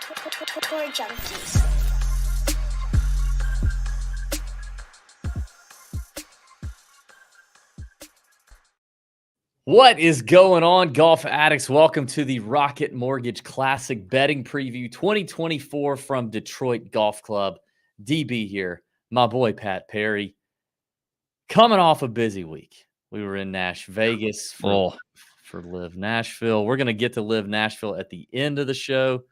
Tour Junkies. What is going on, golf addicts? Welcome to the Rocket Mortgage Classic Betting Preview 2024 from Detroit Golf Club. DB here, my boy Pat Perry. Coming off a busy week. We were in Vegas for LIV Nashville. We're going to get to LIV Nashville at the end of the show.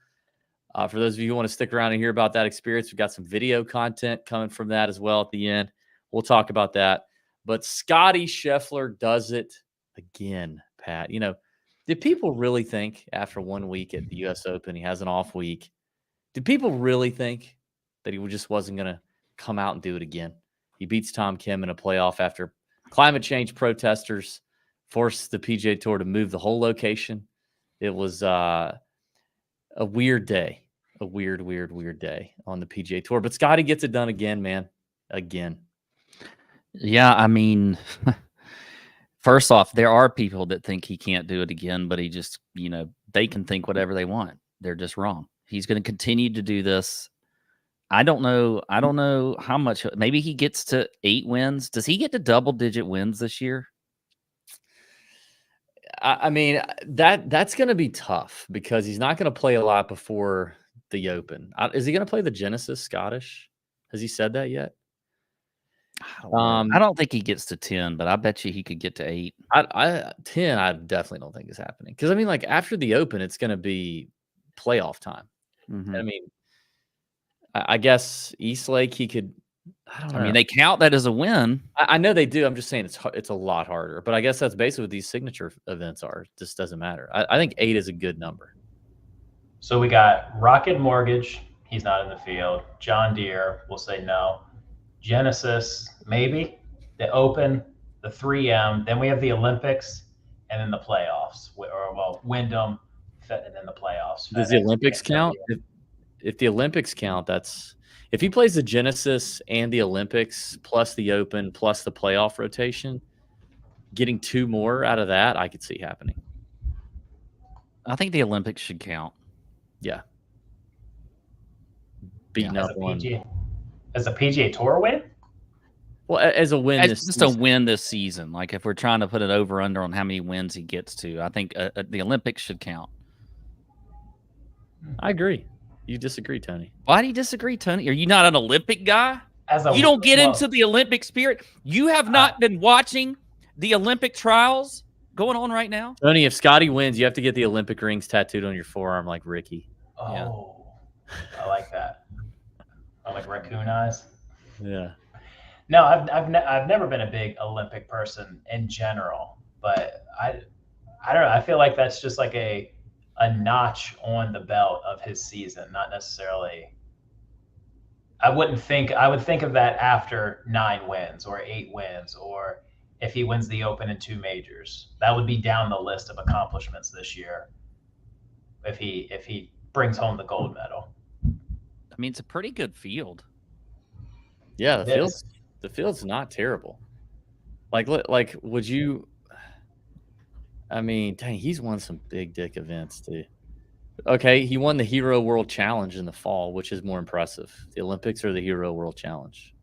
For those of you who want to stick around and hear about that experience, we've got some video content coming from that as well at the end. We'll talk about that. But Scottie Scheffler does it again, Pat. You know, did people really think after 1 week at the U.S. Open, he has an off week, did people really think that he just wasn't going to come out and do it again? He beats Tom Kim in a playoff after climate change protesters forced the PGA Tour to move the whole location. It was a weird day, a weird day on the PGA Tour. But Scottie gets it done again, man, again. Yeah, I mean, first off, there are people that think he can't do it again, but he just, you know, they can think whatever they want. They're just wrong. He's going to continue to do this. I don't know how much. Maybe he gets to 8 wins. Does he get to double-digit wins this year? I mean, that's going to be tough because he's not going to play a lot before the Open. Is he going to play the Genesis Scottish? Has he said that yet? I don't think he gets to 10, but I bet you he could get to 8. 10, I definitely don't think is happening. Because, I mean, like, after the Open, it's going to be playoff time. Mm-hmm. I mean, I guess East Lake, he could. I don't know. I mean, they count that as a win. I know they do. I'm just saying it's a lot harder. But I guess that's basically what these signature events are. It just doesn't matter. I think 8 is a good number. So we got Rocket Mortgage. He's not in the field. John Deere, we'll say no. Genesis, maybe. The Open, the 3M. Then we have the Olympics, and then the playoffs. Wyndham, and then the playoffs. Does the Olympics count? If the Olympics count, that's if he plays the Genesis and the Olympics plus the Open plus the playoff rotation, getting 2 more out of that, I could see happening. I think the Olympics should count. Yeah. Beating up one. As a PGA Tour win? Well, as a win. It's just a win this season. Like if we're trying to put it over-under on how many wins he gets to, I think the Olympics should count. I agree. You disagree, Tony. Why do you disagree, Tony? Are you not an Olympic guy? You don't get into the Olympic spirit? You have not been watching the Olympic trials going on right now? Tony, if Scottie wins, you have to get the Olympic rings tattooed on your forearm like Ricky. Oh, yeah. I like that. I like raccoon eyes. Yeah. No, I've never been a big Olympic person in general, but I don't know. I feel like that's just like a notch on the belt of his season, not necessarily. I would think of that after 9 wins or 8 wins, or if he wins the Open and 2 majors. That would be down the list of accomplishments this year if he brings home the gold medal. I mean, it's a pretty good field. Yeah, the field's not terrible. Like would you? I mean, dang, he's won some big dick events too. Okay, he won the Hero World Challenge in the fall, which is more impressive, the Olympics or the Hero World Challenge?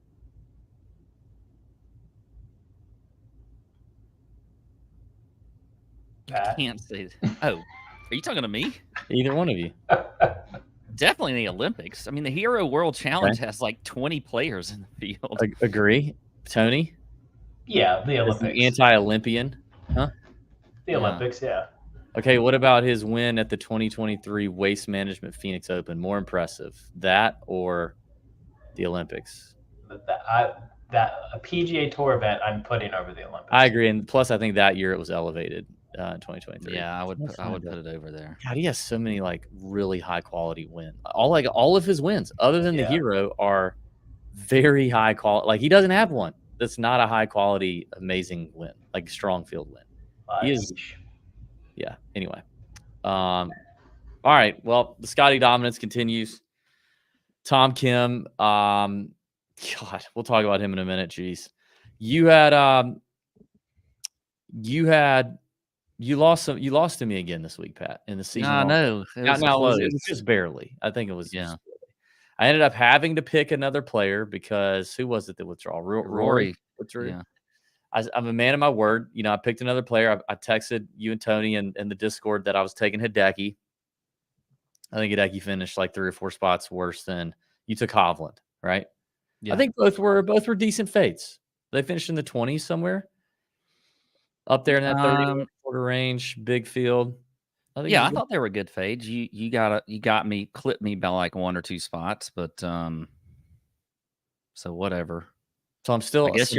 I can't say that. Oh, are you talking to me? Either one of you. Definitely the Olympics. I mean, the Hero World Challenge has like 20 players in the field. Agree, Tony? Yeah, the Olympics. The anti-Olympian, huh? The Olympics, yeah. Okay, what about his win at the 2023 Waste Management Phoenix Open? More impressive, that or the Olympics? A PGA Tour event, I'm putting over the Olympics. I agree, and plus, I think that year it was elevated in 2023. Yeah, I would put it over there. God, he has so many like really high quality wins. All of his wins, other than the Hero, are very high quality. Like he doesn't have one that's not a high quality, amazing win, like strong field win. He is. Yeah. Anyway. All right. Well, the Scottie dominance continues. Tom Kim. God, we'll talk about him in a minute. Jeez. You had You lost to me again this week, Pat, in the season. I know. It was it was just barely. I think it was. Yeah. I ended up having to pick another player because who was it that withdrew? Rory withdrew. Yeah. I'm a man of my word. I picked another player. I texted you and Tony in the Discord that I was taking Hideki. I think Hideki finished like 3 or 4 spots worse than you took Hovland, right? Yeah. I think both were decent fades. They finished in the 20s somewhere. Up there in that 30 quarter range, big field. I thought they were good fades. You got me, clipped me by like 1 or 2 spots, but so whatever. So I'm still. I guess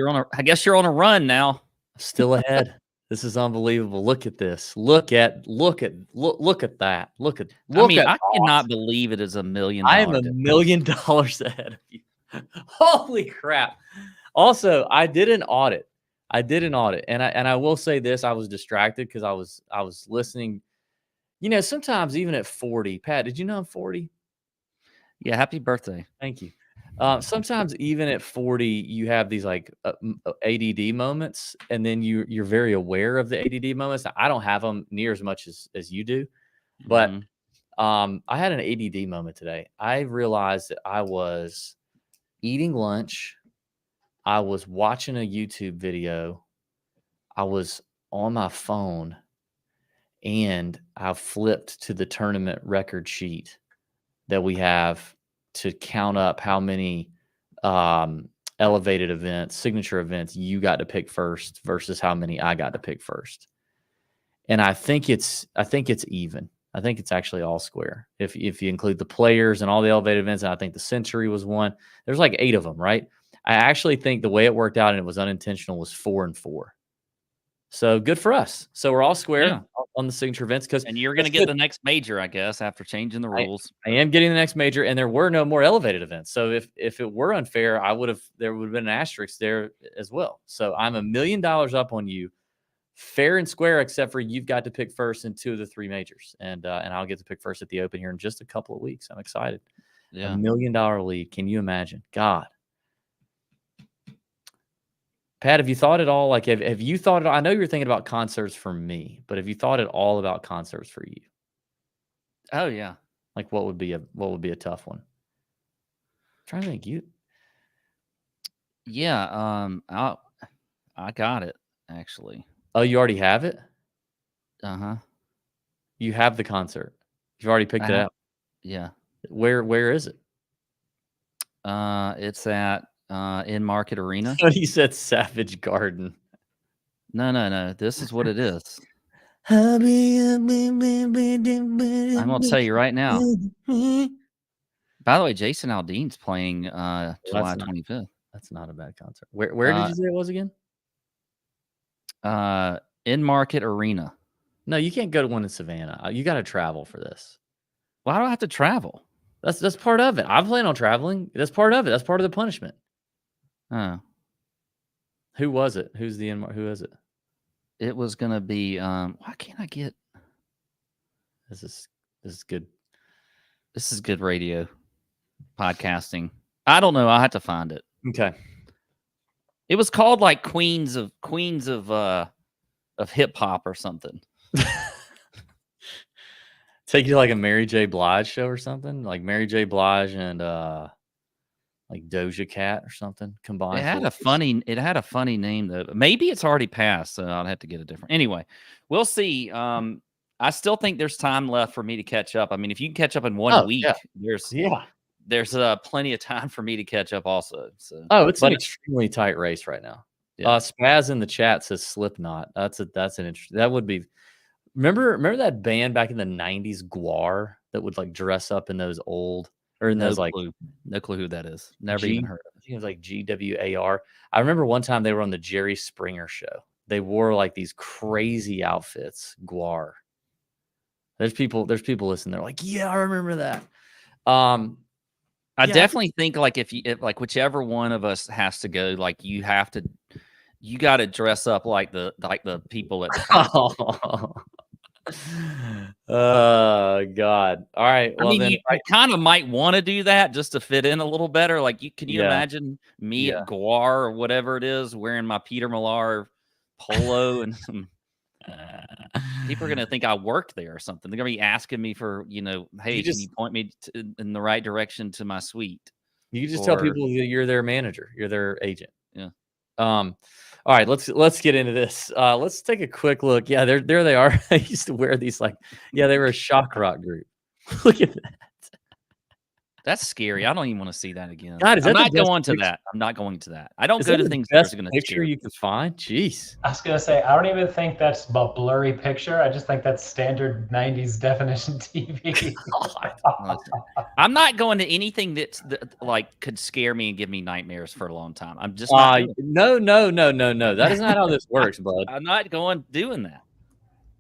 you're on a run now. Still ahead. This is unbelievable. Look at this. Look at that. Look at. I cannot believe it is $1 million. I am $1 million ahead of you. Holy crap! Also, I did an audit, and I will say this: I was distracted because I was listening. Sometimes even at 40, Pat, did you know I'm 40? Yeah, happy birthday. Thank you. Sometimes even at 40, you have these like ADD moments, and then you're very aware of the ADD moments. Now, I don't have them near as much as you do, but I had an ADD moment today. I realized that I was eating lunch. I was watching a YouTube video. I was on my phone, and I flipped to the tournament record sheet that we have to count up how many elevated events, signature events you got to pick first versus how many I got to pick first. And I think it's even. I think it's actually all square. If you include the players and all the elevated events, and I think the Century was one. There's like 8 of them, right? I actually think the way it worked out, and it was unintentional, was 4 and 4. So good for us. So we're all square on the signature events, and you're going to get the next major, I guess, after changing the rules. I am getting the next major, and there were no more elevated events. So if it were unfair, there would have been an asterisk there as well. So I'm $1 million up on you, fair and square, except for you've got to pick first in 2 of the 3 majors, and I'll get to pick first at the Open here in just a couple of weeks. I'm excited. Yeah, $1 million lead. Can you imagine? God. Pat, have you thought at all? Like, have you thought? I know you were thinking about concerts for me, but have you thought at all about concerts for you? Oh yeah. Like, what would be a tough one? I'm trying to think. Yeah. I got it actually. Oh, you already have it? Uh-huh. You have the concert. You've already picked it out. Yeah. Where is it? It's at In Market Arena. He said Savage Garden. No. This is what it is. I'm gonna tell you right now. By the way, Jason Aldean's playing July 25th. That's not a bad concert. Where did you say it was again? In Market Arena. No, you can't go to one in Savannah. You got to travel for this. Why do I have to travel? That's part of it. I plan on traveling. That's part of it. That's part of the punishment. Oh. Who was it? Who is it? It was gonna be why can't I get this is good. This is good radio podcasting. I don't know. I'll have to find it. Okay. It was called like Queens of hip hop or something. Take you to like a Mary J. Blige show or something, like Mary J. Blige and like Doja Cat or something combined. It had a funny name though. Maybe it's already passed, so I'll have to get a different. Anyway, we'll see. I still think there's time left for me to catch up. I mean, if you can catch up in 1 week, there's plenty of time for me to catch up also. So it's an extremely tight race right now. Yeah. Spaz in the chat says Slipknot. That's an interesting. That would be. Remember that band back in the 90s, Guar, that would like dress up in those old or in those like no clue who that is. Never even heard of it. I think it was like GWAR. I remember one time they were on the Jerry Springer show. They wore like these crazy outfits. Guar. There's people listening. They're like, yeah, I remember that. I definitely think like if like whichever one of us has to go, like you got to dress up like the people at the oh God. All right. Well, I mean, you kind of might want to do that just to fit in a little better. Like can you imagine me at Guar or whatever it is wearing my Peter Millar polo and some People are going to think I worked there or something. They're going to be asking me for, hey, can you point me in the right direction to my suite? You just tell people that you're their manager, you're their agent. Yeah. All right, let's get into this. Let's take a quick look. Yeah, there they are. I used to wear these they were a shock rock group. Look at that. That's scary. I don't even want to see that again. God, is that I'm not the best going to picture? that. I'm not going to that. I don't Is go that to the things that best are going to picture scare you could find? Jeez. I was gonna say I don't even think that's a blurry picture. I just think that's standard '90s definition TV. I'm not going to anything that could scare me and give me nightmares for a long time. I'm just not. No. That is not how this works, bud. I'm not doing that.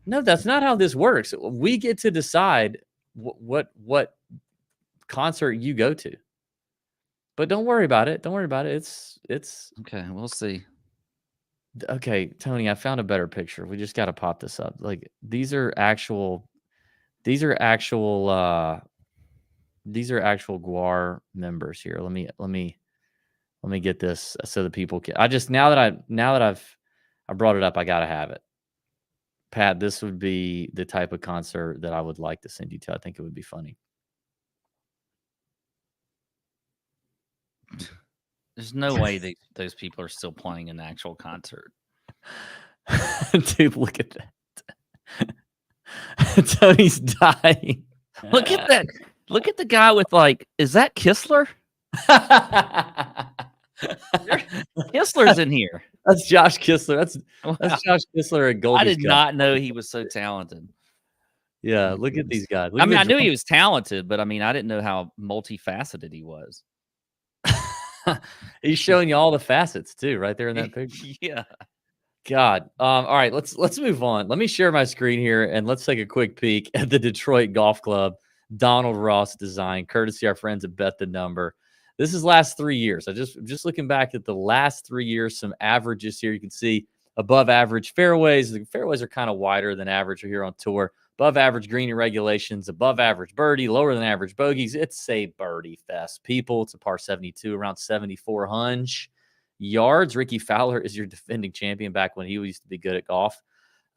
No, that's not how this works. We get to decide what concert you go to. But don't worry about it. Don't worry about it. It's okay. We'll see. Okay, Tony, I found a better picture. We just got to pop this up. These are actual GWAR members here. Let me get this so that people can. Now that I've brought it up, I got to have it. Pat, this would be the type of concert that I would like to send you to. I think it would be funny. There's no way those people are still playing an actual concert. Dude, look at that. Tony's dying. Look at that. Look at the guy with is that Kistler? Kistler's in here. That's Josh Kistler. That's Josh Kistler at Goldie's. I did not know he was so talented. Yeah, look at these guys. I knew he was talented, but I didn't know how multifaceted he was. He's showing you all the facets too, right there in that picture. Yeah. God. All right, let's move on. Let me share my screen here and let's take a quick peek at the Detroit Golf Club Donald Ross design, courtesy our friends at Bet the Number. This is last 3 years. I just looking back at the last 3 years, some averages here. You can see above average fairways. The fairways are kind of wider than average here on tour. Above average green regulations, above average birdie, lower than average bogeys. It's a birdie fest, people. It's a par 72, around 7,400 yards. Ricky Fowler is your defending champion back when he used to be good at golf.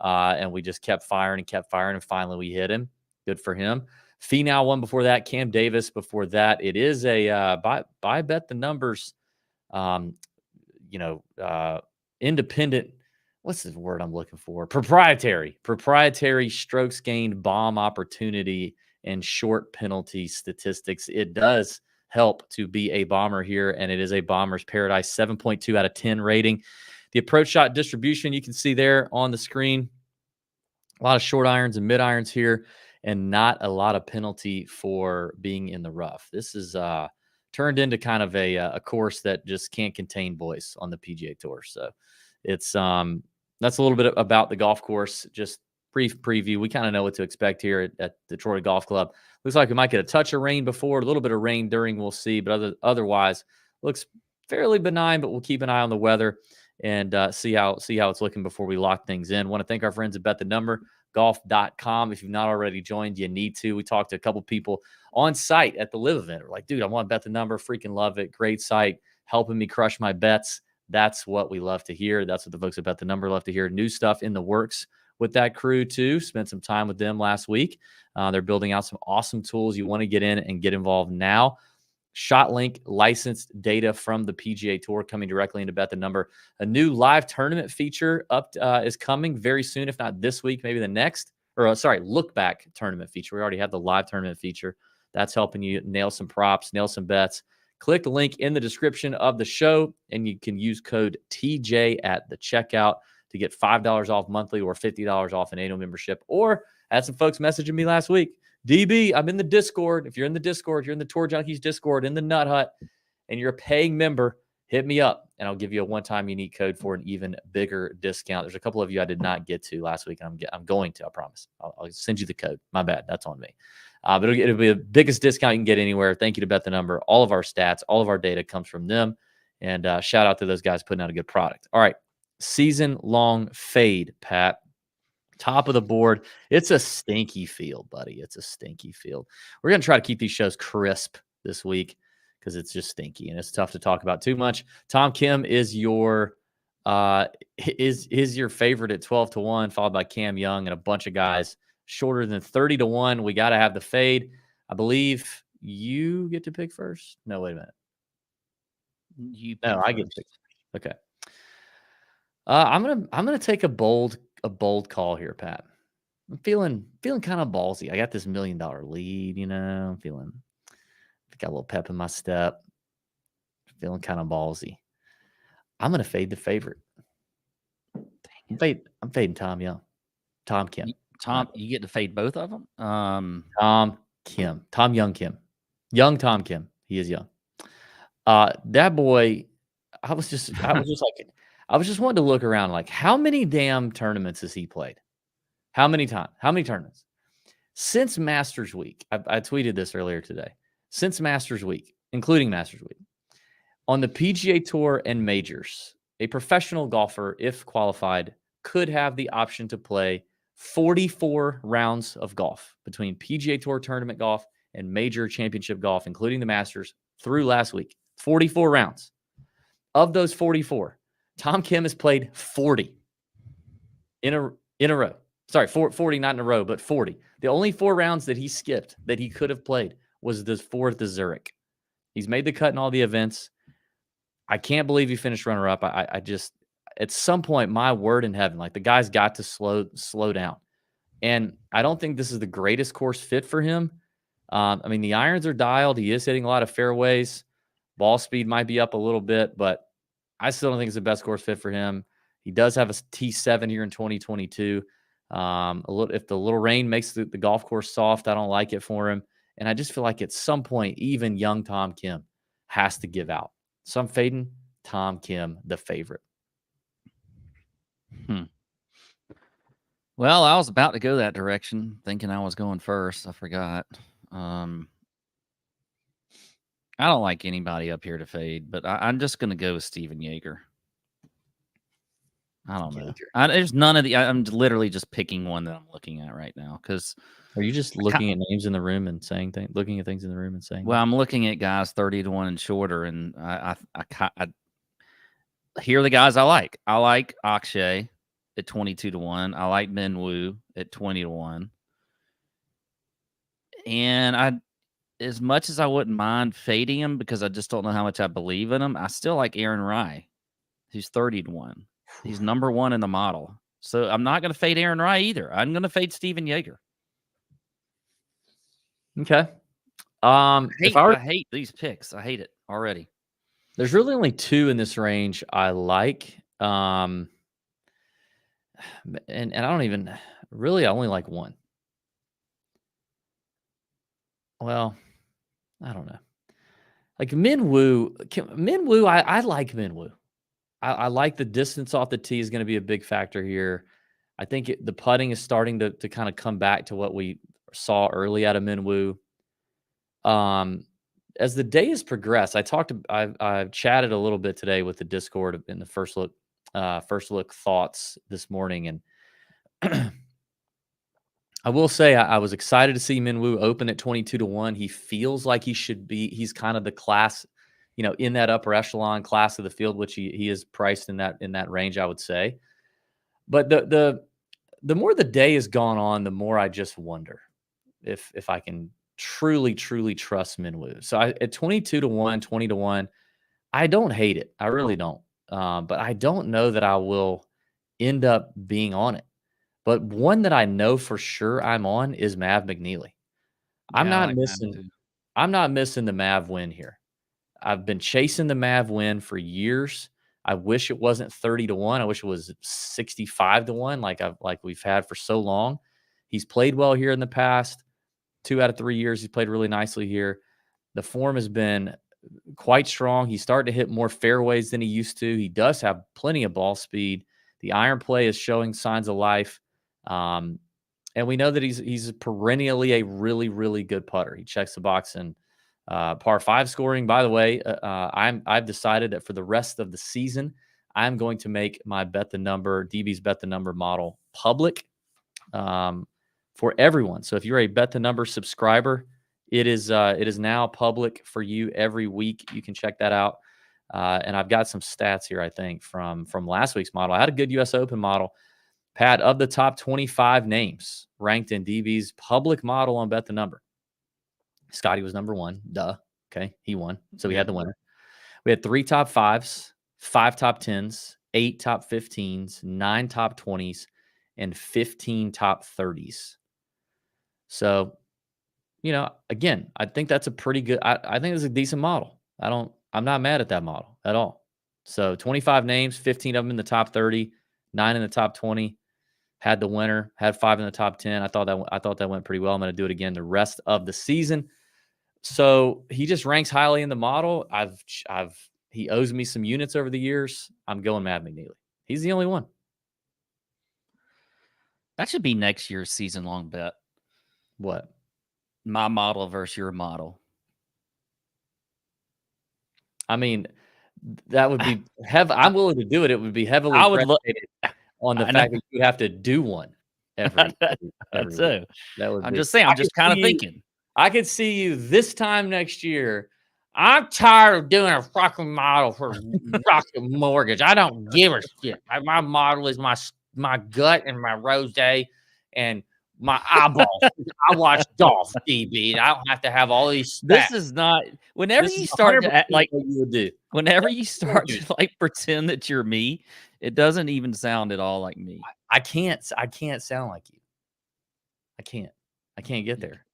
And we just kept firing, and finally we hit him. Good for him. Finau won before that. Cam Davis before that. It is a by Bet the Numbers, independent. What's the word I'm looking for? Proprietary strokes gained, bomb opportunity, and short penalty statistics. It does help to be a bomber here, and it is a bomber's paradise. 7.2 out of 10 rating. The approach shot distribution you can see there on the screen. A lot of short irons and mid irons here, and not a lot of penalty for being in the rough. This is turned into kind of a course that just can't contain boys on the PGA Tour. So it's that's a little bit about the golf course. Just brief preview. We kind of know what to expect here at Detroit Golf Club. Looks like we might get a touch of rain before, a little bit of rain during. We'll see, but otherwise looks fairly benign. But we'll keep an eye on the weather and see how it's looking before we lock things in. Want to thank our friends at Bet the Number. Golf.com. If you've not already joined, you need to. We talked to a couple people on site at the LIV event. We're like, dude, I want to Bet the Number. Freaking love it. Great site. Helping me crush my bets. That's what we love to hear. That's what the folks at Bet the Number love to hear. New stuff in the works with that crew too. Spent some time with them last week. They're building out some awesome tools. You want to get in and get involved now. ShotLink licensed data from the PGA Tour coming directly into Bet the Number. A new live tournament feature is coming very soon, if not this week, maybe the next. Look back tournament feature. We already have the live tournament feature. That's helping you nail some props, nail some bets. Click the link in the description of the show, and you can use code TJ at the checkout to get $5 off monthly or $50 off an annual membership. Or I had some folks messaging me last week. DB, I'm in the Discord. If you're in the Discord, you're in the Tour Junkies Discord in the Nut Hut, and you're a paying member, hit me up, and I'll give you a one-time unique code for an even bigger discount. There's a couple of you I did not get to last week, and I'm going to, I promise. I'll send you the code. My bad. That's on me. But it'll be the biggest discount you can get anywhere. Thank you to Bet the Number. All of our stats, all of our data comes from them. And shout out to those guys putting out a good product. All right. Season-long fade, Pat. Top of the board. It's a stinky field, buddy. It's a stinky field. We're going to try to keep these shows crisp this week because it's just stinky and it's tough to talk about too much. Tom Kim is your is your favorite at 12-1, followed by Cam Young and a bunch of guys shorter than 30-1. We got to have the fade. I believe you get to pick first. No, wait a minute. No, I get to pick. Okay. I'm gonna take a bold call here, Pat. I'm feeling kind of ballsy. I got this $1 million lead, I'm got a little pep in my step. Feeling kind of ballsy. I'm gonna fade the favorite. I'm fading Tom Young. Tom Kim. You get to fade both of them? Tom Young Kim. Young Tom Kim. He is young. That boy, I was just wanting to look around, like, how many damn tournaments has he played? How many tournaments? Since Masters Week, I tweeted this earlier today. Since Masters Week, including Masters Week, on the PGA Tour and majors, a professional golfer, if qualified, could have the option to play 44 rounds of golf between PGA Tour tournament golf and major championship golf, including the Masters, through last week. 44 rounds. Of those 44, Tom Kim has played 40 in a row. Sorry, 40 not in a row, but 40. The only 4 rounds that he skipped that he could have played was the 4th at Zurich. He's made the cut in all the events. I can't believe he finished runner-up. I just, at some point, my word in heaven, like, the guy's got to slow down. And I don't think this is the greatest course fit for him. I mean, the irons are dialed. He is hitting a lot of fairways. Ball speed might be up a little bit, but I still don't think it's the best course fit for him. He does have a T7 here in 2022. If the little rain makes the golf course soft, I don't like it for him. And I just feel like at some point, even young Tom Kim has to give out. So I'm fading Tom Kim, the favorite. Well, I was about to go that direction, thinking I was going first. I forgot. I don't like anybody up here to fade, but I'm just going to go with Steven Yeager. I don't know. There's none of the. I'm literally just picking one that I'm looking at right now. Because are you just looking at names in the room and saying things? Looking at things in the room and saying? Well, I'm looking at guys 30-1 and shorter, and I here are the guys I like. I like Akshay at 22-1. I like Min Woo at 20-1. And as much as I wouldn't mind fading him because I just don't know how much I believe in him, I still like Aaron Rai, who's 30-1. He's number 1 in the model. So I'm not going to fade Aaron Rai either. I'm going to fade Steven Yeager. Okay. I hate these picks. I hate it already. There's really only 2 in this range I like. And I don't even really, I only like 1. Well, I don't know. Like Min Woo, I like Min Woo. I like the distance off the tee is going to be a big factor here. I think the putting is starting to kind of come back to what we saw early out of Min Woo. As the day has progressed, I've chatted a little bit today with the Discord in the first look thoughts this morning, and I will say I was excited to see Min Woo open at 22-1. He feels like he should be. He's kind of the class, in that upper echelon class of the field, which he is priced in that range, I would say. But the more the day has gone on, the more I just wonder if I can truly trust Min Woo. So at 22-1, 20-1, I don't hate it. I really don't. But I don't know that I will end up being on it. But one that I know for sure I'm on is Mav McNeely. I'm not missing the Mav win here. I've been chasing the Mav win for years. I wish it wasn't 30-1. I wish it was 65-1 like we've had for so long. He's played well here in the past. 2 out of 3 years, he's played really nicely here. The form has been quite strong. He's starting to hit more fairways than he used to. He does have plenty of ball speed. The iron play is showing signs of life. And we know that he's perennially a really, really good putter. He checks the box in par 5 scoring. By the way, I've decided that for the rest of the season, I'm going to make my DB's Bet the Number model public for everyone. So if you're a Bet the Number subscriber, it is now public for you every week. You can check that out. And I've got some stats here, I think, from last week's model. I had a good U.S. Open model. Pat, of the top 25 names ranked in DB's public model on Bet the Number, Scottie was number one. Duh. Okay, he won. So we had the winner. We had 3 top 5s, 5 top 10s, 8 top 15s, 9 top 20s, and 15 top 30s. So, again, I think that's a pretty good. I think it's a decent model. I'm not mad at that model at all. So 25 names, 15 of them in the top 30, 9 in the top 20. Had the winner, had 5 in the top 10. I thought that went pretty well. I'm going to do it again the rest of the season. So he just ranks highly in the model. He owes me some units over the years. I'm going Matt McNeely. He's the only one. That should be next year's season long bet. What? My model versus your model. I mean, that would be I'm willing to do it. It would be heavily predicated on the fact that you have to do one every That's week. That would. I'm just saying. I'm just kind of thinking. I could see you this time next year. I'm tired of doing a fucking model for Rocket Mortgage. I don't give a shit. My model is my gut and my rosé and my eyeballs. I watch golf, DB. I don't have to have all these stats. This is not. Whenever you start to act like you would do. Whenever you start to pretend that you're me, it doesn't even sound at all like me. I can't sound like you. I can't get there.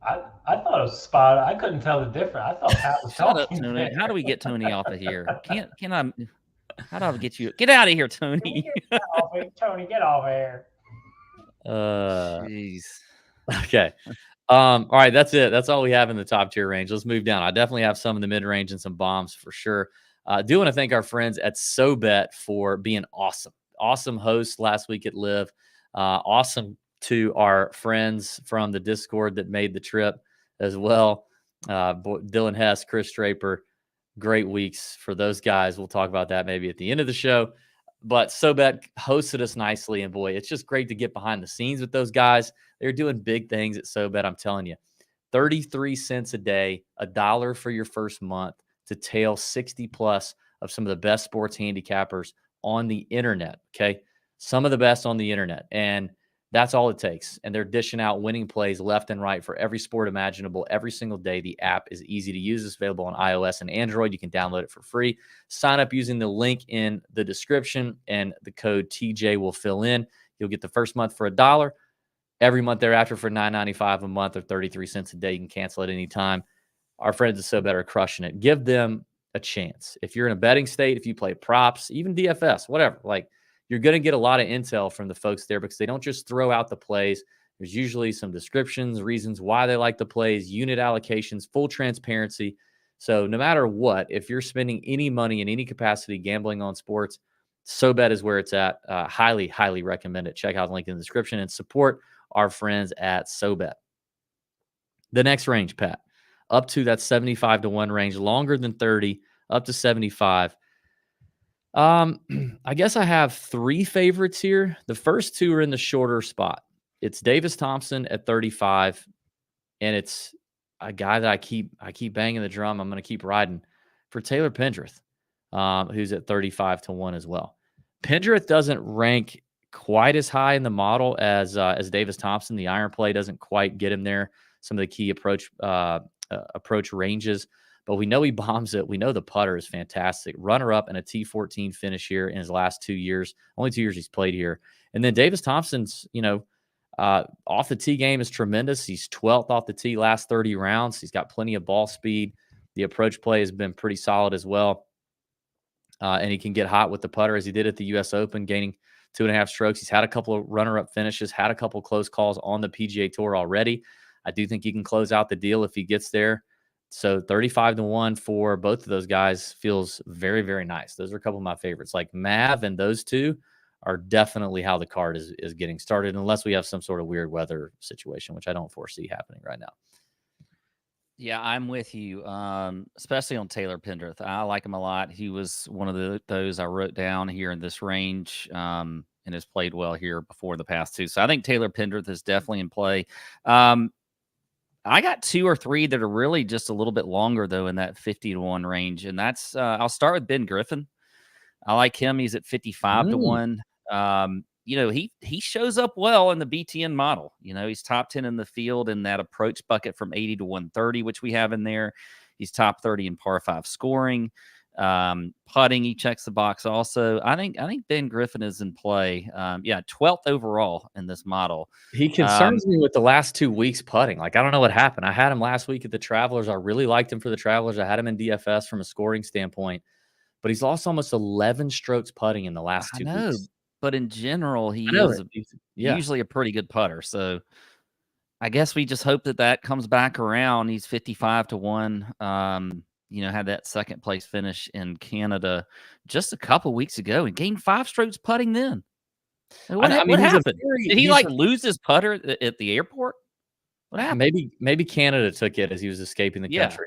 I thought it was spot on. I couldn't tell the difference. I thought Pat was Shut up, Tony. How do we get Tony off of here? Can I? How do I get you? Get out of here, Tony. Tony, get off here. Jeez. Okay. All right, that's it. That's all we have in the top tier range. Let's move down. I definitely have some in the mid range and some bombs for sure. I do want to thank our friends at SoBet for being awesome hosts last week at LIV. Awesome to our friends from the Discord that made the trip as well. Dylan Hess, Chris Draper, great weeks for those guys. We'll talk about that maybe at the end of the show. But SoBet hosted us nicely, and boy, it's just great to get behind the scenes with those guys. They're doing big things at SoBet, I'm telling you. 33 cents a day, $1 for your first month to tail 60 plus of some of the best sports handicappers on the internet, okay? Some of the best on the internet, and that's all it takes. And they're dishing out winning plays left and right for every sport imaginable every single day. The app is easy to use. It's available on iOS and Android. You can download it for free. Sign up using the link in the description, and the code TJ will fill in. You'll get the first month for $1. Every month thereafter for $9.95 a month or 33 cents a day. You can cancel at any time. Our friends at SoBet are crushing it. Give them a chance. If you're in a betting state, if you play props, even DFS, whatever, you're going to get a lot of intel from the folks there because they don't just throw out the plays. There's usually some descriptions, reasons why they like the plays, unit allocations, full transparency. So no matter what, if you're spending any money in any capacity gambling on sports, SoBet is where it's at. Highly, highly recommend it. Check out the link in the description and support our friends at SoBet. The next range, Pat, up to that 75 to 1 range, longer than 30, up to 75. I guess I have 3 favorites here. The first 2 are in the shorter spot. It's Davis Thompson at 35, and it's a guy that I keep banging the drum. I'm going to keep riding for Taylor Pendrith, who's at 35 to 1 as well. Pendrith doesn't rank quite as high in the model as Davis Thompson. The iron play doesn't quite get him there. Some of the key approach ranges. But we know he bombs it. We know the putter is fantastic. Runner-up and a T14 finish here in his last 2 years. Only 2 years he's played here. And then Davis Thompson's, off the tee game is tremendous. He's 12th off the tee last 30 rounds. He's got plenty of ball speed. The approach play has been pretty solid as well. And he can get hot with the putter as he did at the U.S. Open, gaining 2.5 strokes. He's had a couple of runner-up finishes, had a couple of close calls on the PGA Tour already. I do think he can close out the deal if he gets there. So 35 to 1 for both of those guys feels very, very nice. Those are a couple of my favorites. Like Mav and those two are definitely how the card is getting started, unless we have some sort of weird weather situation, which I don't foresee happening right now. Yeah, I'm with you, especially on Taylor Pendrith. I like him a lot. He was one of those I wrote down here in this range and has played well here before the past 2. So I think Taylor Pendrith is definitely in play. I got 2 or 3 that are really just a little bit longer though in that 50-1 range, and that's I'll start with Ben Griffin. I like him. He's at 55-1. He shows up well in the BTN model. He's top 10 in the field in that approach bucket from 80 to 130, which we have in there. He's top 30 in par 5 scoring. Putting, he checks the box also. I think Ben Griffin is in play. 12th overall in this model. He concerns me with the last 2 weeks putting. Like, I don't know what happened. I had him last week at the Travelers. I really liked him for the Travelers. I had him in DFS from a scoring standpoint, but he's lost almost 11 strokes putting in the last 2 weeks. But in general, he is usually a pretty good putter. So I guess we just hope that comes back around. He's 55-1. Had that second place finish in Canada just a couple weeks ago and gained 5 strokes putting then. What happened? Did he lose his putter at the airport? What happened? Maybe Canada took it as he was escaping the country.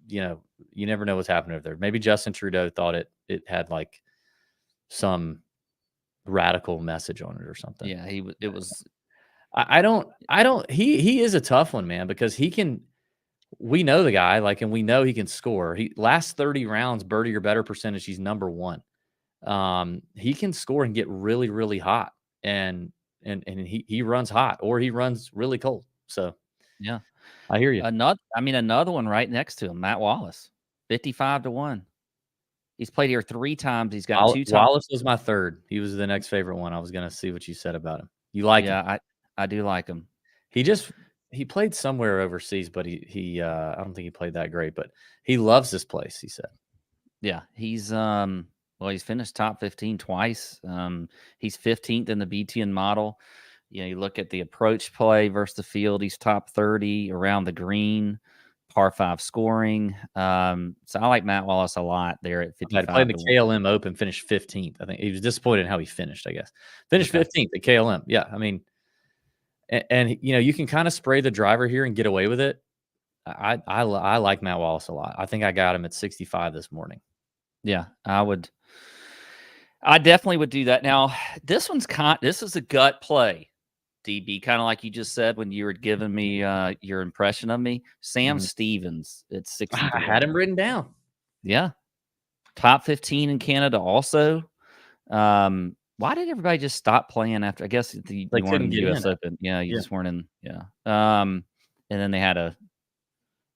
You never know what's happening over there. Maybe Justin Trudeau thought it had like some radical message on it or something. Yeah, it was. I don't. He is a tough one, man, because he can. We know the guy, and we know he can score. He last 30 rounds, birdie or better percentage, he's number 1. He can score and get really, really hot, and he runs hot or he runs really cold. So yeah, I hear you. Another one right next to him, Matt Wallace, 55-1. He's played here 3 times. He's got 2 times. Wallace was my third. He was the next favorite one. I was going to see what you said about him. You like him? Yeah, I do like him. He played somewhere overseas, but he I don't think he played that great, but he loves this place, he said. Yeah, he's he's finished top 15 twice. He's 15th in the BTN model. You look at the approach play versus the field, he's top 30 around the green, par 5 scoring. So I like Matt Wallace a lot there at 55. I played the KLM Open, finished 15th. I think he was disappointed in how he finished, I guess. Finished 15th at KLM. Yeah, I mean, and you can kind of spray the driver here and get away with it. I like Matt Wallace a lot. I think I got him at 65 this morning. Yeah, I definitely would do that. Now, this is a gut play, DB, kind of like you just said when you were giving me your impression of me. Sam Stevens at 60. I had him written down. Yeah. Top 15 in Canada also. Why did everybody just stop playing after? I guess you weren't in the U.S. Open. Yeah, you just weren't in. Yeah. And then they had a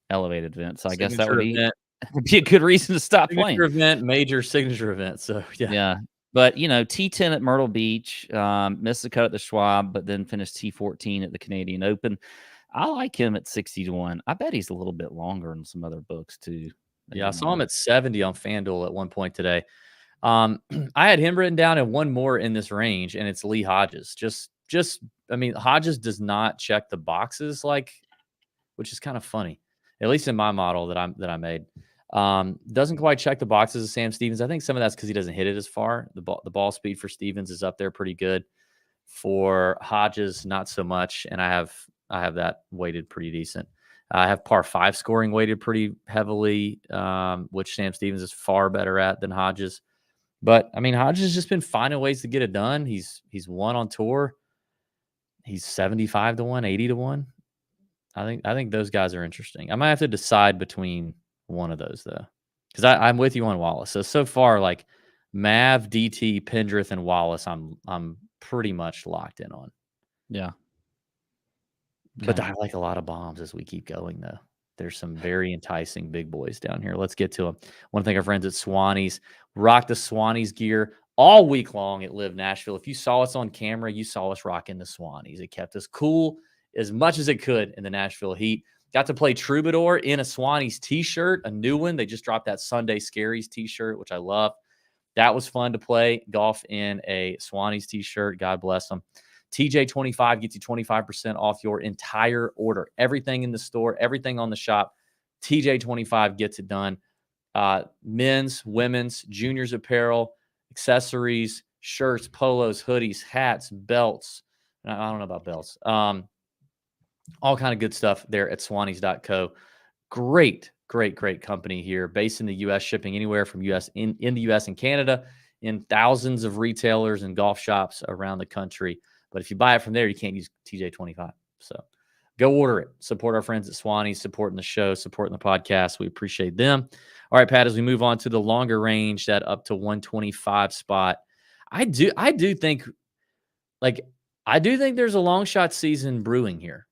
elevated event. So I guess that would be a good reason to stop playing. Major signature event. So yeah. Yeah. But T10 at Myrtle Beach, missed the cut at the Schwab, but then finished T14 at the Canadian Open. I like him at 60-1. I bet he's a little bit longer in some other books too. Yeah, I saw him at 70 on FanDuel at one point today. I had him written down and one more in this range, and it's Lee Hodges. Hodges does not check the boxes, which is kind of funny, at least in my model that I made. Doesn't quite check the boxes of Sam Stevens. I think some of that's because he doesn't hit it as far. The ball speed for Stevens is up there pretty good. For Hodges, not so much, and I have that weighted pretty decent. I have par 5 scoring weighted pretty heavily, which Sam Stevens is far better at than Hodges. But Hodges has just been finding ways to get it done. He's won on tour. He's 75-1, 80-1. I think those guys are interesting. I might have to decide between one of those though, because I'm with you on Wallace. So far, Mav, DT, Pendrith, and Wallace, I'm pretty much locked in on. Yeah. But I like a lot of bombs as we keep going though. There's some very enticing big boys down here. Let's get to them. I want to thank our friends at Swannies. Rock the Swannies gear all week long at LIV Nashville. If you saw us on camera, you saw us rocking the Swannies. It kept us cool as much as it could in the Nashville heat. Got to play Troubadour in a Swannies t-shirt, a new one. They just dropped that Sunday Scaries t-shirt, which I love. That was fun to play golf in a Swannies t-shirt. God bless them. TJ25 gets you 25% off your entire order. Everything in the store, everything on the shop. TJ25 gets it done. Men's, women's, juniors apparel, accessories, shirts, polos, hoodies, hats, belts. I don't know about belts. All kind of good stuff there at swannies.co. Great company here, based in the U.S., shipping anywhere from in the U.S. and Canada, in thousands of retailers and golf shops around the country. But if you buy it from there, you can't use TJ25. So Go order it. Support our friends at Swanee, supporting the show, supporting the podcast. We appreciate them. All right, Pat, as we move on to the longer range, that up to 125 spot, I do think there's a long shot season brewing here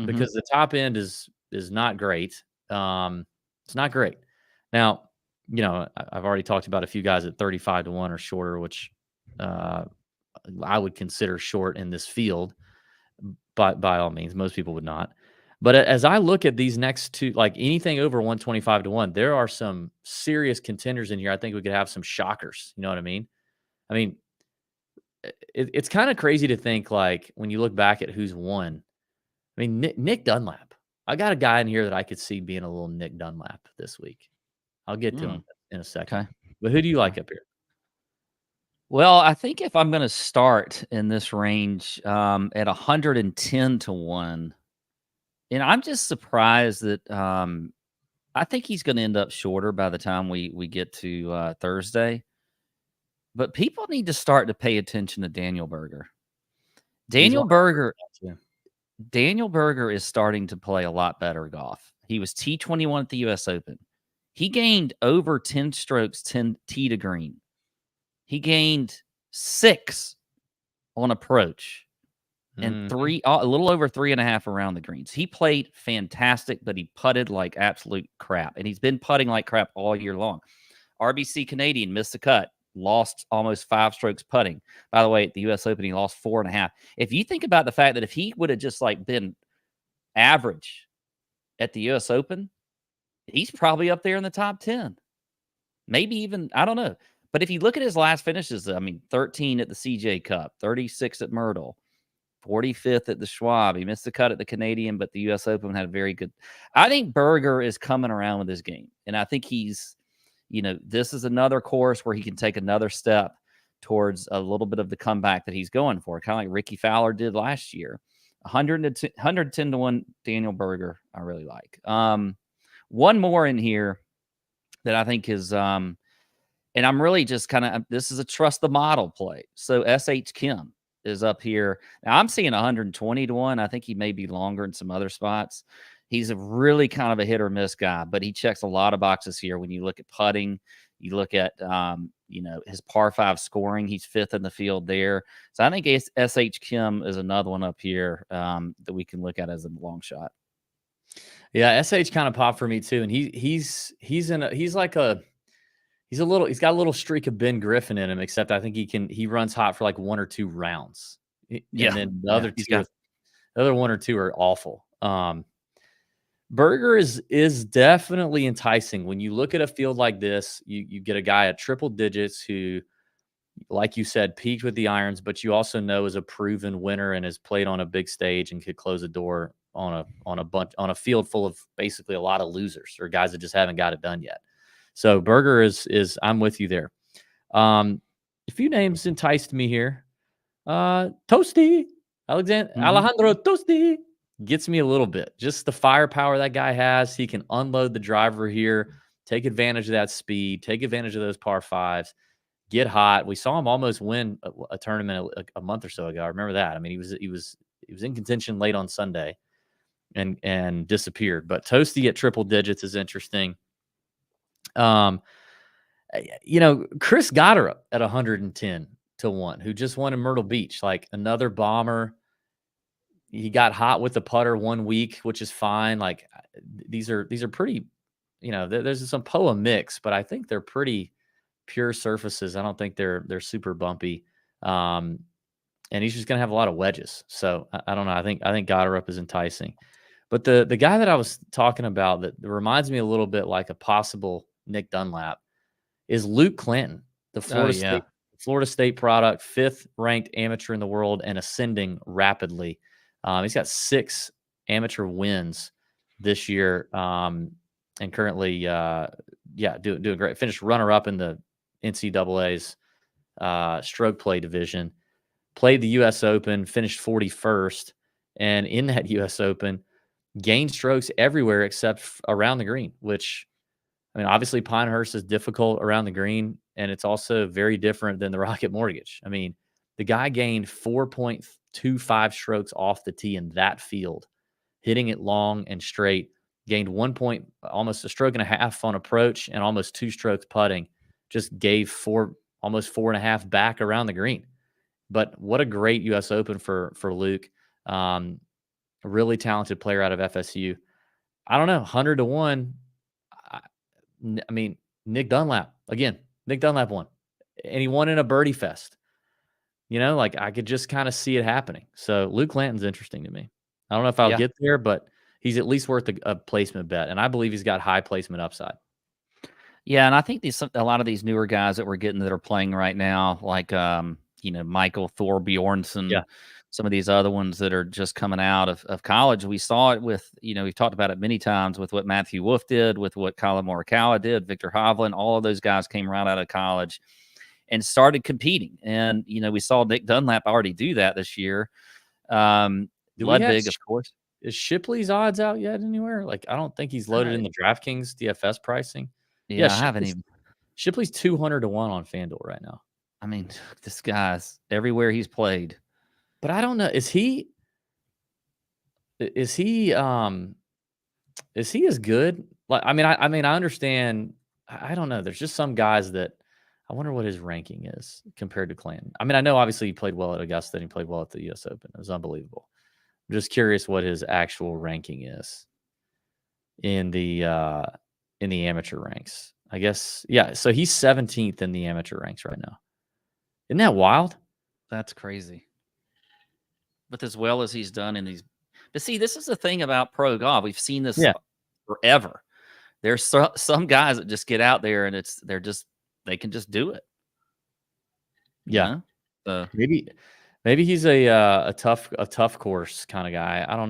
because the top end is not great. It's not great. Now, I've already talked about a few guys at 35 to 1 or shorter, which I would consider short in this field. But by all means, most people would not. But as I look at these next two, like anything over 125 to 1, there are some serious contenders in here. I think we could have some shockers. You know what I mean? I mean, it's kind of crazy to think, like, when you look back at who's won. I mean, Nick Dunlap. I got a guy in here that I could see being a little Nick Dunlap this week. I'll get to him in a second. Okay. But who do you like up here? Well, I think if I'm going to start in this range at 110 to 1, and I'm just surprised that I think he's going to end up shorter by the time we get to Thursday. But people need to start to pay attention to Daniel Berger. Daniel Berger is starting to play a lot better golf. He was T21 at the U.S. Open. He gained over 10 strokes, 10 tee to green. He gained 6 on approach and a little over 3.5 around the greens. He played fantastic, but he putted like absolute crap. And he's been putting like crap all year long. RBC Canadian missed the cut, lost almost 5 strokes putting. By the way, at the U.S. Open, he lost 4.5. If you think about the fact that if he would have just like been average at the U.S. Open, he's probably up there in the top 10. Maybe even, I don't know. But if you look at his last finishes, I mean, 13 at the CJ Cup, 36 at Myrtle, 45th at the Schwab. He missed the cut at the Canadian, but the U.S. Open had a very good. I think Berger is coming around with his game. And I think he's, this is another course where he can take another step towards a little bit of the comeback that he's going for, kind of like Ricky Fowler did last year. 110 to 1 Daniel Berger, I really like. One more in here that I think is and I'm really just kind of, this is a trust the model play. So S.H. Kim is up here. Now I'm seeing 120 to 1. I think he may be longer in some other spots. He's a really kind of a hit or miss guy, but he checks a lot of boxes here. When you look at putting, you look at, his par 5 scoring, he's 5th in the field there. So I think S.H. Kim is another one up here that we can look at as a long shot. Yeah, SH kind of popped for me too. And he's got a little streak of Ben Griffin in him, except I think he runs hot for like 1 or 2 rounds. Yeah. And then the other 1 or 2 are awful. Berger is definitely enticing. When you look at a field like this, you get a guy at triple digits who, like you said, peaked with the irons, but you also know is a proven winner and has played on a big stage and could close the door on a field full of basically a lot of losers or guys that just haven't got it done yet. So Berger is I'm with you there. A few names enticed me here. Toasty, Alejandro Toasty gets me a little bit. Just the firepower that guy has. He can unload the driver here, take advantage of that speed, take advantage of those par 5s, get hot. We saw him almost win a tournament a month or so ago. I remember that. I mean, he was in contention late on Sunday and disappeared. But Toasty at triple digits is interesting. Chris Goddard at 110 to 1, who just won in Myrtle Beach, like another bomber. He got hot with the putter 1 week, which is fine. Like these are pretty, there's some POA mix, but I think they're pretty pure surfaces. I don't think they're super bumpy. And he's just going to have a lot of wedges. So I don't know. I think Goddard is enticing. But the guy that I was talking about that reminds me a little bit like a possible Nick Dunlap is Luke Clinton, the Florida State product, 5th ranked amateur in the world and ascending rapidly. He's got 6 amateur wins this year and currently, doing great. Finished runner-up in the NCAA's stroke play division. Played the U.S. Open, finished 41st, and in that U.S. Open, gained strokes everywhere except around the green, which, I mean, obviously Pinehurst is difficult around the green, and it's also very different than the Rocket Mortgage. I mean, the guy gained 4.25 strokes off the tee in that field. hitting it long and straight. Gained 1 point, almost a stroke and a half on approach, and almost 2 strokes putting. Just gave almost 4.5 back around the green. But what a great U.S. Open for Luke. A really talented player out of FSU. I don't know, 100 to 1. I mean, Nick Dunlap again. Nick Dunlap won, and he won in a birdie fest. You know, like I could just kind of see it happening. So Luke Lanton's interesting to me. I don't know if I'll get there, but he's at least worth a placement bet, and I believe he's got high placement upside. Yeah, and I think a lot of these newer guys that we're getting that are playing right now, like Michael Thorbjornsen, some of these other ones that are just coming out of college. We saw it with, we've talked about it many times with what Matthew Wolff did, with what Colin Morikawa did, Victor Hovland. All of those guys came right out of college and started competing. And, we saw Nick Dunlap already do that this year. Ludwig, of course. Is Shipley's odds out yet anywhere? Like, I don't think he's loaded in the DraftKings DFS pricing. Yeah, I haven't even. Shipley's 200 to 1 on FanDuel right now. I mean, this guy's everywhere he's played. But I don't know. Is he as good? Like, I understand. I don't know. There's just some guys that I wonder what his ranking is compared to Clanton. I mean, I know obviously he played well at Augusta and he played well at the US Open. It was unbelievable. I'm just curious what his actual ranking is in the amateur ranks. I guess, yeah. So he's 17th in the amateur ranks right now. Isn't that wild? That's crazy. But as well as he's done in these, but see, this is the thing about pro golf. We've seen this forever. There's some guys that just get out there and they can just do it. Yeah. Maybe he's a tough course kind of guy. I don't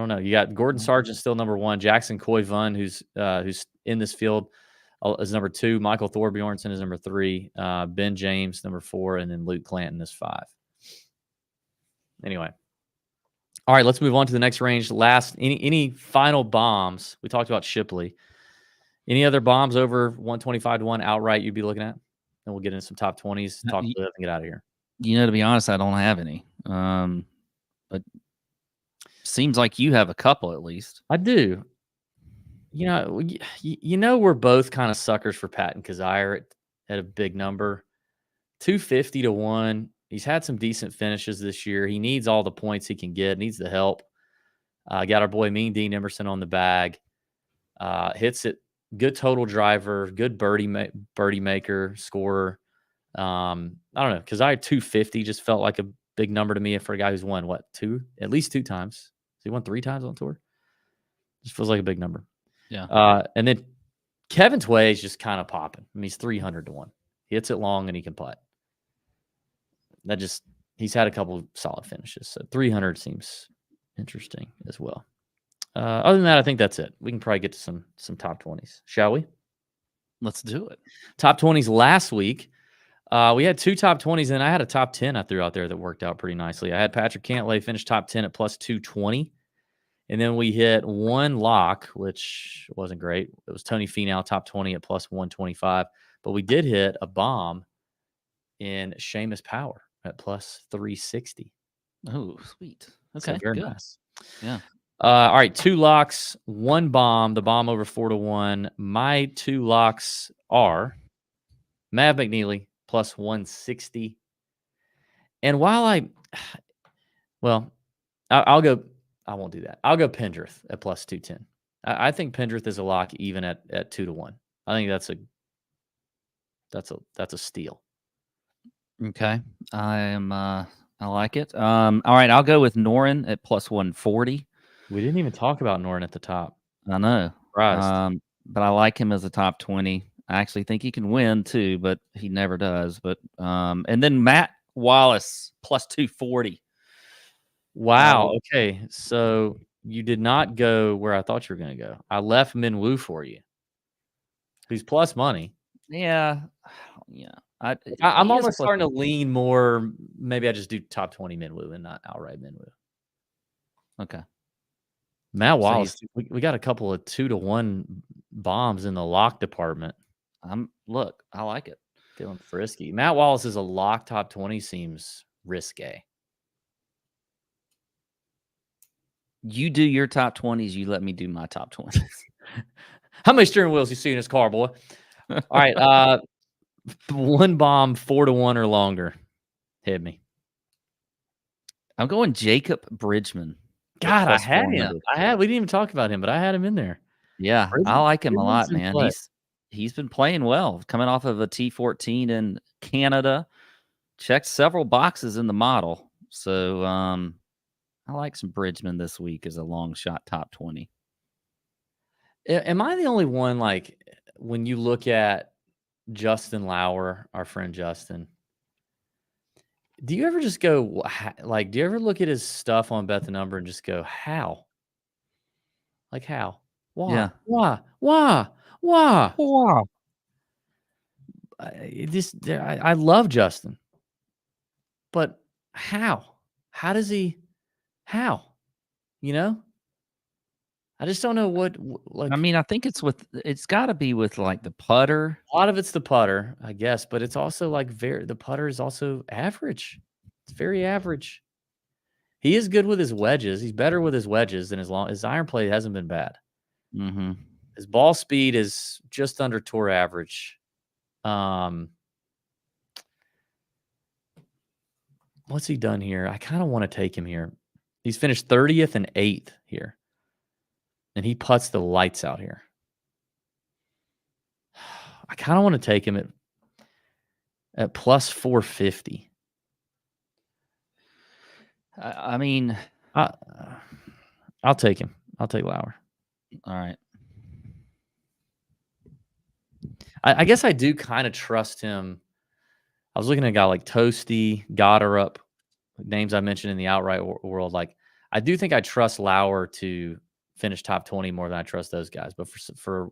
know. You got Gordon Sargent still number 1, Jackson Coy-Vun, who's in this field, is number 2. Michael Thorbjornsen is number 3. Ben James number 4, and then Luke Clanton is 5. Anyway, all right, let's move on to the next range. Any final bombs? We talked about Shipley. Any other bombs over 125 to 1 outright you'd be looking at? And we'll get into some top 20s. Talk about it and get out of here. To be honest, I don't have any. But seems like you have a couple at least. I do. We're both kind of suckers for Patton Kizzire at a big number. 250 to 1. He's had some decent finishes this year. He needs all the points he can get, needs the help. Got our boy Mean Dean Emerson on the bag. Hits it. Good total driver, good birdie maker, scorer. I don't know. Kizzire 250 just felt like a big number to me for a guy who's won, at least 2 times. So he won 3 times on tour. Just feels like a big number. Yeah. And then Kevin Tway is just kind of popping. I mean, he's 300 to 1. He hits it long and he can putt. He's had a couple of solid finishes. So 300 seems interesting as well. Other than that, I think that's it. We can probably get to some top 20s. Shall we? Let's do it. Top 20s last week. We had 2 top 20s, and I had a top 10 I threw out there that worked out pretty nicely. I had Patrick Cantlay finish top 10 at plus 220. And then we hit 1 lock, which wasn't great. It was Tony Finau top 20 at plus 125. But we did hit a bomb in Seamus Power at plus 360. Oh, sweet. Okay, so very good. Nice. Yeah. All right, 2 locks, 1 bomb, the bomb over 4 to 1. My 2 locks are Mav McNeely plus 160. And while I'll go, I won't do that. I'll go Pendrith at plus 210. I think Pendrith is a lock even at 2 to 1. I think that's a steal. Okay. I like it. All right, I'll go with Noren at plus 140. We didn't even talk about Noren at the top. I know. Surprised. But I like him as a top 20. I actually think he can win too, but he never does. But and then Matt Wallace plus 240. Wow. Okay. So you did not go where I thought you were going to go. I left Minwoo for you, who's plus money. Yeah. I'm almost starting to lean more. Maybe I just do top 20 Minwoo and not outright Minwoo. Okay. Matt Wallace, we got a couple of 2 to 1 bombs in the lock department. Look, I like it. Feeling frisky. Matt Wallace is a lock top 20 seems risque. You do your top 20s. You let me do my top 20s. How many steering wheels you see in his car, boy? All right. One bomb, 4-1 or longer. Hit me. I'm going Jacob Bridgman. God, I plus had him. 400. We didn't even talk about him, but I had him in there. Yeah, I like him a lot, Bridgman's in man. play. He's been playing well, coming off of a T14 in Canada. Checked several boxes in the model. So I like some Bridgman this week as a long shot top 20. Am I the only one, like, when you look at Justin Lauer, our friend Justin, do you ever just go, like, do you ever look at his stuff on Bet the Number and just go, how? Like, how? Why? Yeah. Why? Wow. I love Justin, but how? How does he? How? You know? I just don't know what like. I mean, I think it's got to be with like the putter. A lot of it's the putter, I guess, but it's also like the putter is also average. It's very average. He is good with his wedges. He's better with his wedges than his iron play hasn't been bad. Mm-hmm. His ball speed is just under tour average. What's he done here? I kind of want to take him here. He's finished 30th and 8th here. And he putts the lights out here. I kind of want to take him at plus 450. I mean, I'll take him. I'll take Lauer. All right. I guess I do kind of trust him. I was looking at a guy like Toasty, Goddard, names I mentioned in the outright world. Like, I do think I trust Lauer to finish top 20 more than I trust those guys. But for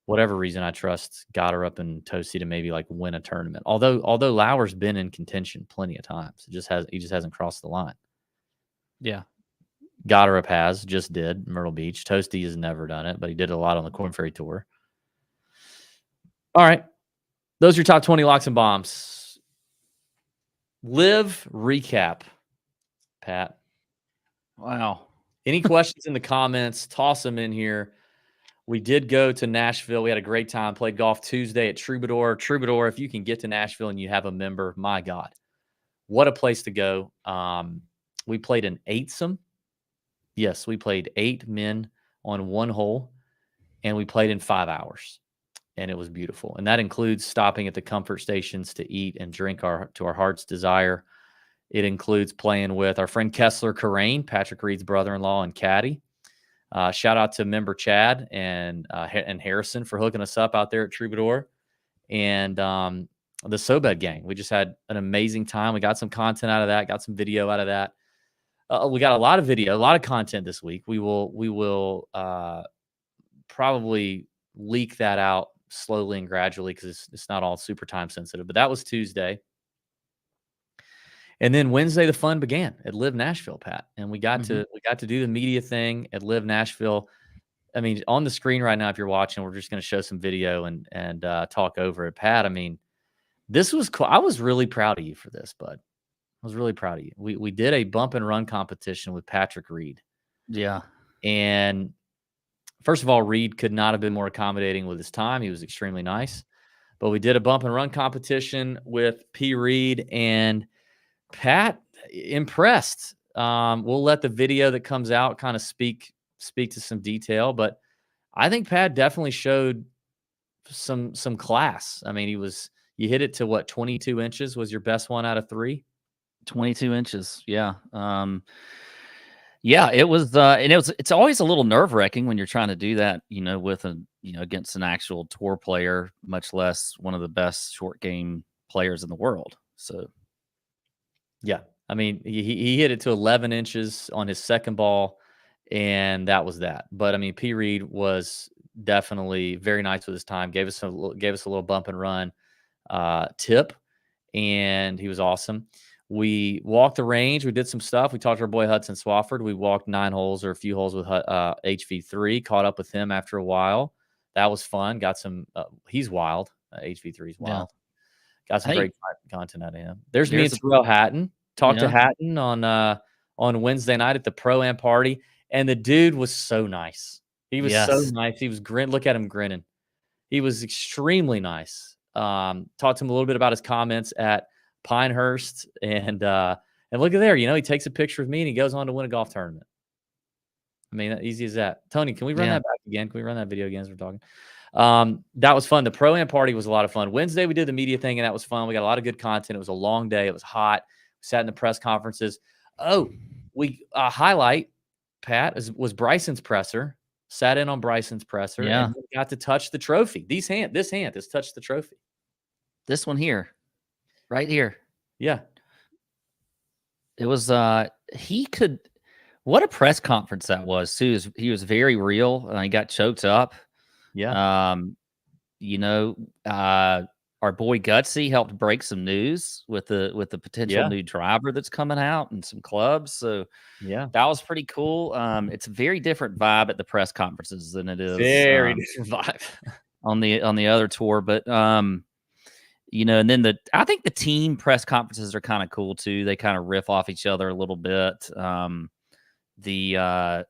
whatever reason, I trust Goddard and Toasty to maybe like win a tournament. Although Lauer's been in contention plenty of times, he just hasn't crossed the line. Yeah. Goddard just did Myrtle Beach. Toasty has never done it, but he did a lot on the Corn Ferry Tour. All right. Those are your top 20 locks and bombs. LIV recap, Pat. Wow. Any questions in the comments? Toss them in here. We did go to Nashville. We had a great time. Played golf Tuesday at Troubadour. Troubadour, if you can get to Nashville and you have a member, my God, what a place to go. We played an eightsome. Yes, we played 8 men on one hole, and we played in 5 hours. And it was beautiful. And that includes stopping at the comfort stations to eat and drink to our heart's desire. It includes playing with our friend Kessler Carrain, Patrick Reed's brother-in-law and caddy. Shout out to member Chad and Harrison for hooking us up out there at Troubadour. And the Sobed gang. We just had an amazing time. We got some content out of that, got some video out of that. We got a lot of video, a lot of content this week. We will probably leak that out slowly and gradually because it's not all super time sensitive. But that was Tuesday. And then Wednesday, the fun began at LIV Nashville, Pat. And we got to do the media thing at LIV Nashville. I mean, on the screen right now, if you're watching, we're just going to show some video and talk over it. Pat, I mean, this was cool. I was really proud of you for this, bud. I was really proud of you. We did a bump and run competition with Patrick Reed. Yeah. And first of all, Reed could not have been more accommodating with his time. He was extremely nice. But we did a bump and run competition with P. Reed, and Pat impressed. We'll let the video that comes out kind of speak to some detail, but I think Pat definitely showed some class. I mean, you hit it to what, 22 inches was your best one out of 3? 22 inches. Yeah. Yeah, it was, and it's always a little nerve wracking when you're trying to do that, with against an actual tour player, much less one of the best short game players in the world. So, yeah, I mean, he hit it to 11 inches on his second ball, and that was that. But I mean, P. Reed was definitely very nice with his time. Gave us a little bump and run tip, and he was awesome. We walked the range. We did some stuff. We talked to our boy Hudson Swafford. We walked 9 holes or a few holes with HV3. Caught up with him after a while. That was fun. Got some. He's wild. HV3 is wild. Yeah. Got some great content out of him. There's me and Tyrrell Hatton. Talked to Hatton on Wednesday night at the Pro-Am party. And the dude was so nice. He was so Yes. nice. He was look at him grinning. He was extremely nice. Talked to him a little bit about his comments at Pinehurst, and look at there. He takes a picture of me and he goes on to win a golf tournament. I mean, easy as that. Tony, can we run that back again? Can we run that video again as we're talking? That was fun. The Pro-Am party was a lot of fun. Wednesday, we did the media thing, and that was fun. We got a lot of good content. It was a long day. It was hot. We sat in the press conferences. Oh, highlight, Pat, was Bryson's presser. Sat in on Bryson's presser. Yeah. And got to touch the trophy. This hand has touched the trophy. This one here. Right here. Yeah. It was what a press conference that was, too. He was very real. He got choked up. Yeah. Our boy Gutsy helped break some news with the potential new driver that's coming out and some clubs. So yeah, that was pretty cool. It's a very different vibe at the press conferences than it is very different vibe on the other tour. But and then I think the team press conferences are kind of cool too. They kind of riff off each other a little bit. Some of the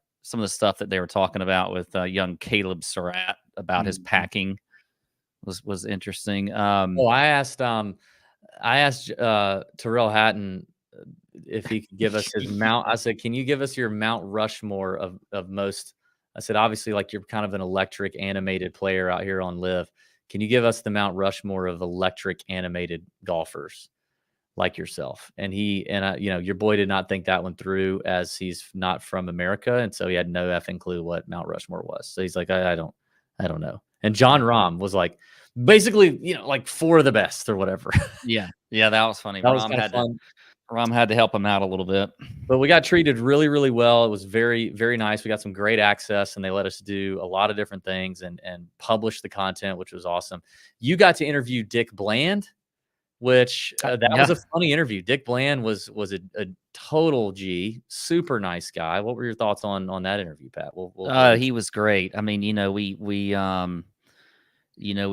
stuff that they were talking about with young Caleb Surratt about his packing was interesting. I asked Tyrrell Hatton if he could give us his mount. I said, can you give us your Mount Rushmore of most? I said, obviously, like, you're kind of an electric animated player out here on LIV. Can you give us the Mount Rushmore of electric animated golfers like yourself? And your boy did not think that one through, as he's not from America, and so he had no effing clue what Mount Rushmore was. So he's like, I don't know. And John Rahm was like, basically, like 4 of the best or whatever. Yeah, that was funny. Rahm had to help him out a little bit. But we got treated really, really well. It was very, very nice. We got some great access, and they let us do a lot of different things and publish the content, which was awesome. You got to interview Dick Bland, which was a funny interview. Dick Bland was a total G, super nice guy. What were your thoughts on that interview, Pat? He was great. I mean, we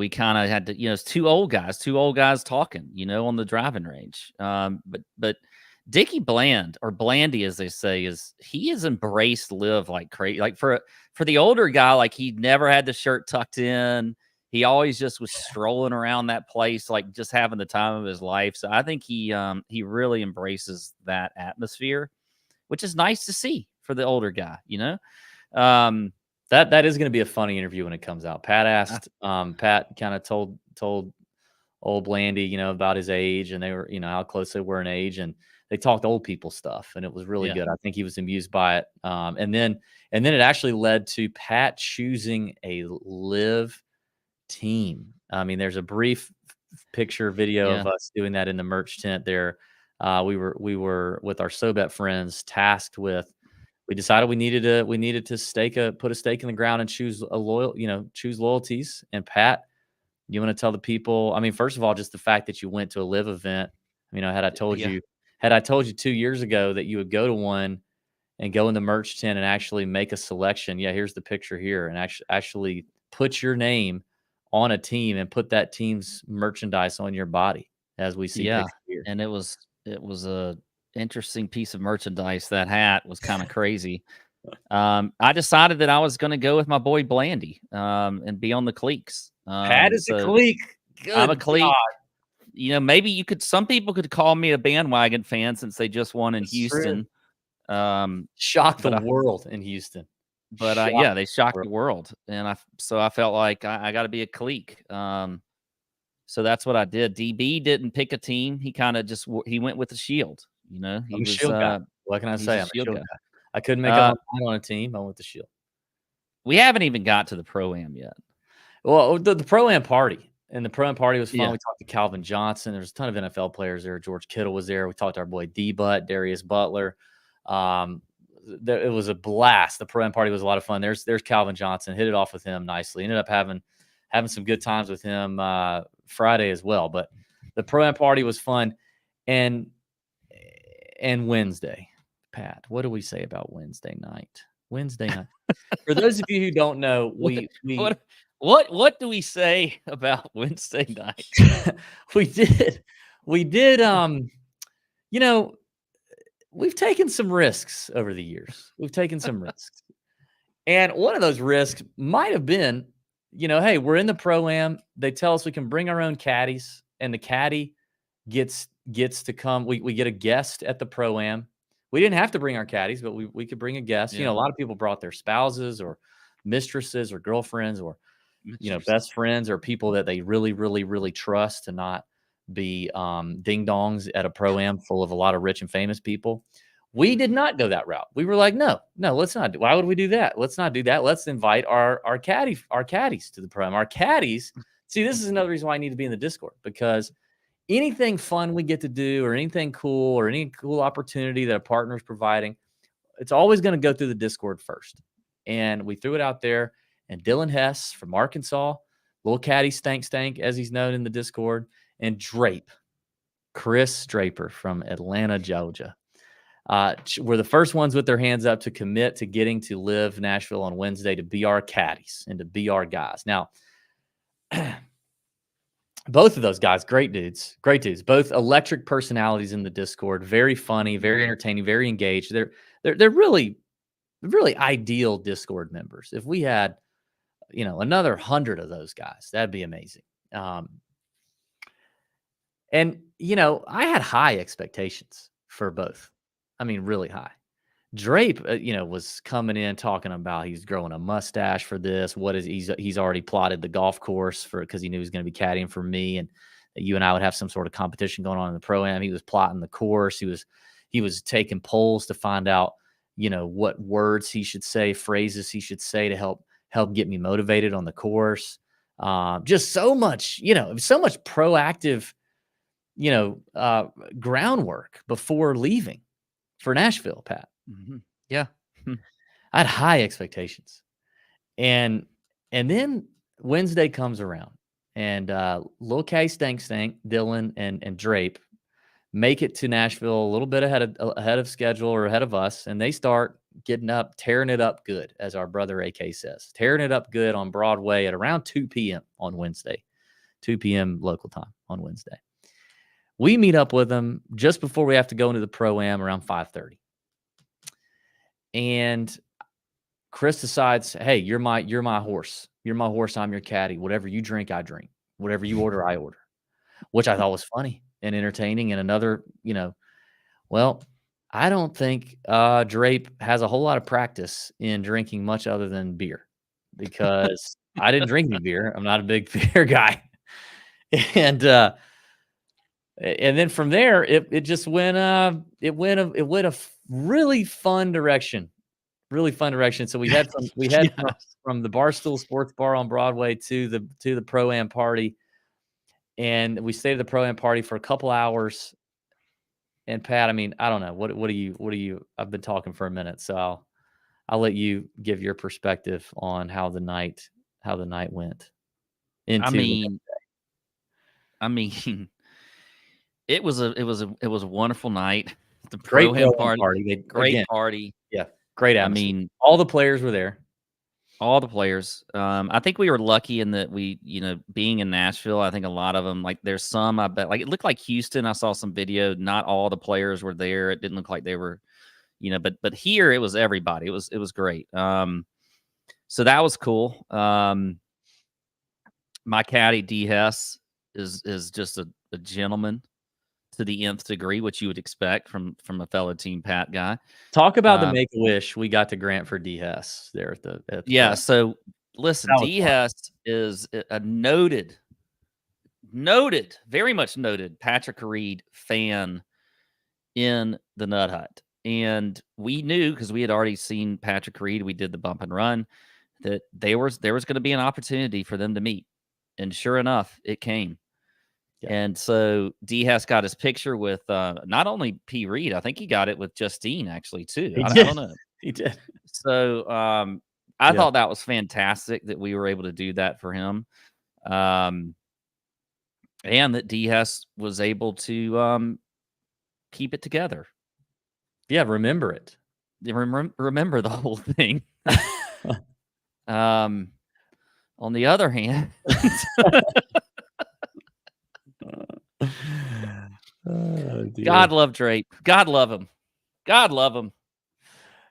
kind of had to, it's two old guys talking, on the driving range. But Dickie Bland, or Blandy, as they say, he has embraced LIV like crazy. Like for the older guy, like, he never had the shirt tucked in. He always just was strolling around that place, like just having the time of his life. So I think he really embraces that atmosphere, which is nice to see for the older guy, That is going to be a funny interview when it comes out. Pat asked, Pat kind of told old Blandy, about his age, and they were, how close they were in age, and they talked old people stuff, and it was really good. I think he was amused by it. And then it actually led to Pat choosing a LIV team. I mean, there's a brief picture video of us doing that in the merch tent there. We were with our SoBet friends tasked with. We decided we needed to put a stake in the ground and choose loyalties. And Pat, you want to tell the people? I mean, first of all, just the fact that you went to a LIV event. Had I told you 2 years ago that you would go to one and go in the merch tent and actually make a selection. Yeah, here's the picture here, and actually put your name on a team and put that team's merchandise on your body, as we see. Yeah, here. And it was a interesting piece of merchandise. That hat was kind of crazy. I decided that I was going to go with my boy Blandy and be on the cliques. Pat is a clique. I'm a clique. God. Maybe some people could call me a bandwagon fan since they just won in Houston. Shocked the world in Houston. But they shocked the world, and I felt like I got to be a clique. So that's what I did. DB didn't pick a team. He kind of he went with the Shield. He was a Shield guy. What can I say? I'm a Shield guy. I couldn't make up on a team. I went with the Shield. We haven't even got to the Pro-Am yet. Well, the Pro-Am party. And the Pro-Am party was fun. Yeah. We talked to Calvin Johnson. There was a ton of NFL players there. George Kittle was there. We talked to our boy D-Butt, Darius Butler. It was a blast. The Pro-Am party was a lot of fun. There's Calvin Johnson. Hit it off with him nicely. Ended up having some good times with him Friday as well. But the Pro-Am party was fun. And Wednesday, Pat, what do we say about Wednesday night? Wednesday night. For those of you who don't know, what do we say about Wednesday night? we did we've taken some risks over the years. We've taken some risks. And one of those risks might have been, hey, we're in the Pro-Am. They tell us we can bring our own caddies, and the caddy gets to come. We get a guest at the Pro-Am. We didn't have to bring our caddies, but we could bring a guest. Yeah. A lot of people brought their spouses or mistresses or girlfriends or, best friends or people that they really, really, really trust to not be ding-dongs at a Pro-Am full of a lot of rich and famous people. We did not go that route. We were like, no, let's not. Why would we do that? Let's not do that. Let's invite our caddies to the Pro-Am. Our caddies. See, this is another reason why I need to be in the Discord, because anything fun we get to do or anything cool or any cool opportunity that a partner is providing, it's always going to go through the Discord first. And we threw it out there, and Dylan Hess from Arkansas, Little Caddy Stank, as he's known in the Discord, and Chris Draper from Atlanta, Georgia, were the first ones with their hands up to commit to getting to LIV Nashville on Wednesday to be our caddies and to be our guys. Now, both of those guys, great dudes, both electric personalities in the Discord, very funny, very entertaining, very engaged. They're really ideal Discord members. If we had, another 100 of those guys, that'd be amazing. And I had high expectations for both. I mean, really high. Drape, was coming in talking about he's growing a mustache for this. He's already plotted the golf course because he knew he was going to be caddying for me, and that you and I would have some sort of competition going on in the Pro-Am. He was plotting the course. He was taking polls to find out, what words he should say, phrases he should say to help get me motivated on the course. Just so much, so much proactive, groundwork before leaving for Nashville, Pat. Mm-hmm. Yeah. I had high expectations. And then Wednesday comes around, and Lil K Stank, Dylan and Drape make it to Nashville a little bit ahead of schedule, or ahead of us, and they start getting up, tearing it up good, as our brother AK says, tearing it up good on Broadway at around 2 p.m. on Wednesday, 2 p.m. local time on Wednesday. We meet up with them just before we have to go into the Pro-Am around 5:30. And Chris decides, hey, you're my horse. You're my horse. I'm your caddy. Whatever you drink, I drink. Whatever you order, I order. Which I thought was funny and entertaining. And another, well, I don't think Drape has a whole lot of practice in drinking much other than beer, because I didn't drink any beer. I'm not a big beer guy. And then from there, it just went a really fun direction. So we had from the Barstool Sports Bar on Broadway to the Pro-Am party, and we stayed at the Pro-Am party for a couple hours. And Pat, I mean, I don't know, what do you? I've been talking for a minute, so I'll let you give your perspective on how the night went. I mean, it was a wonderful night. The Pro-Am party. Great party. Yeah, great atmosphere. I mean, all the players were there. All the players. I think we were lucky in that we, being in Nashville, I think a lot of them, like there's some, I bet, like it looked like Houston. I saw some video. Not all the players were there. It didn't look like they were, but here it was everybody. It was great. So that was cool. My caddy D Hess is just a gentleman to the nth degree, which you would expect from a fellow Team Pat guy. Talk about the Make-A-Wish we got to grant for D Hess there at the So listen, D Hess is a noted, very much noted Patrick Reed fan in the Nut Hut. And we knew, because we had already seen Patrick Reed, we did the bump and run, that there was going to be an opportunity for them to meet. And sure enough, it came. Yeah. And so D Hess got his picture with not only P. Reed, I think he got it with Justine actually too. I don't know. He did. So I thought that was fantastic that we were able to do that for him. And that D Hess was able to keep it together. Yeah, remember it. Remember the whole thing. On the other hand, God love Drape. God love him. God love him.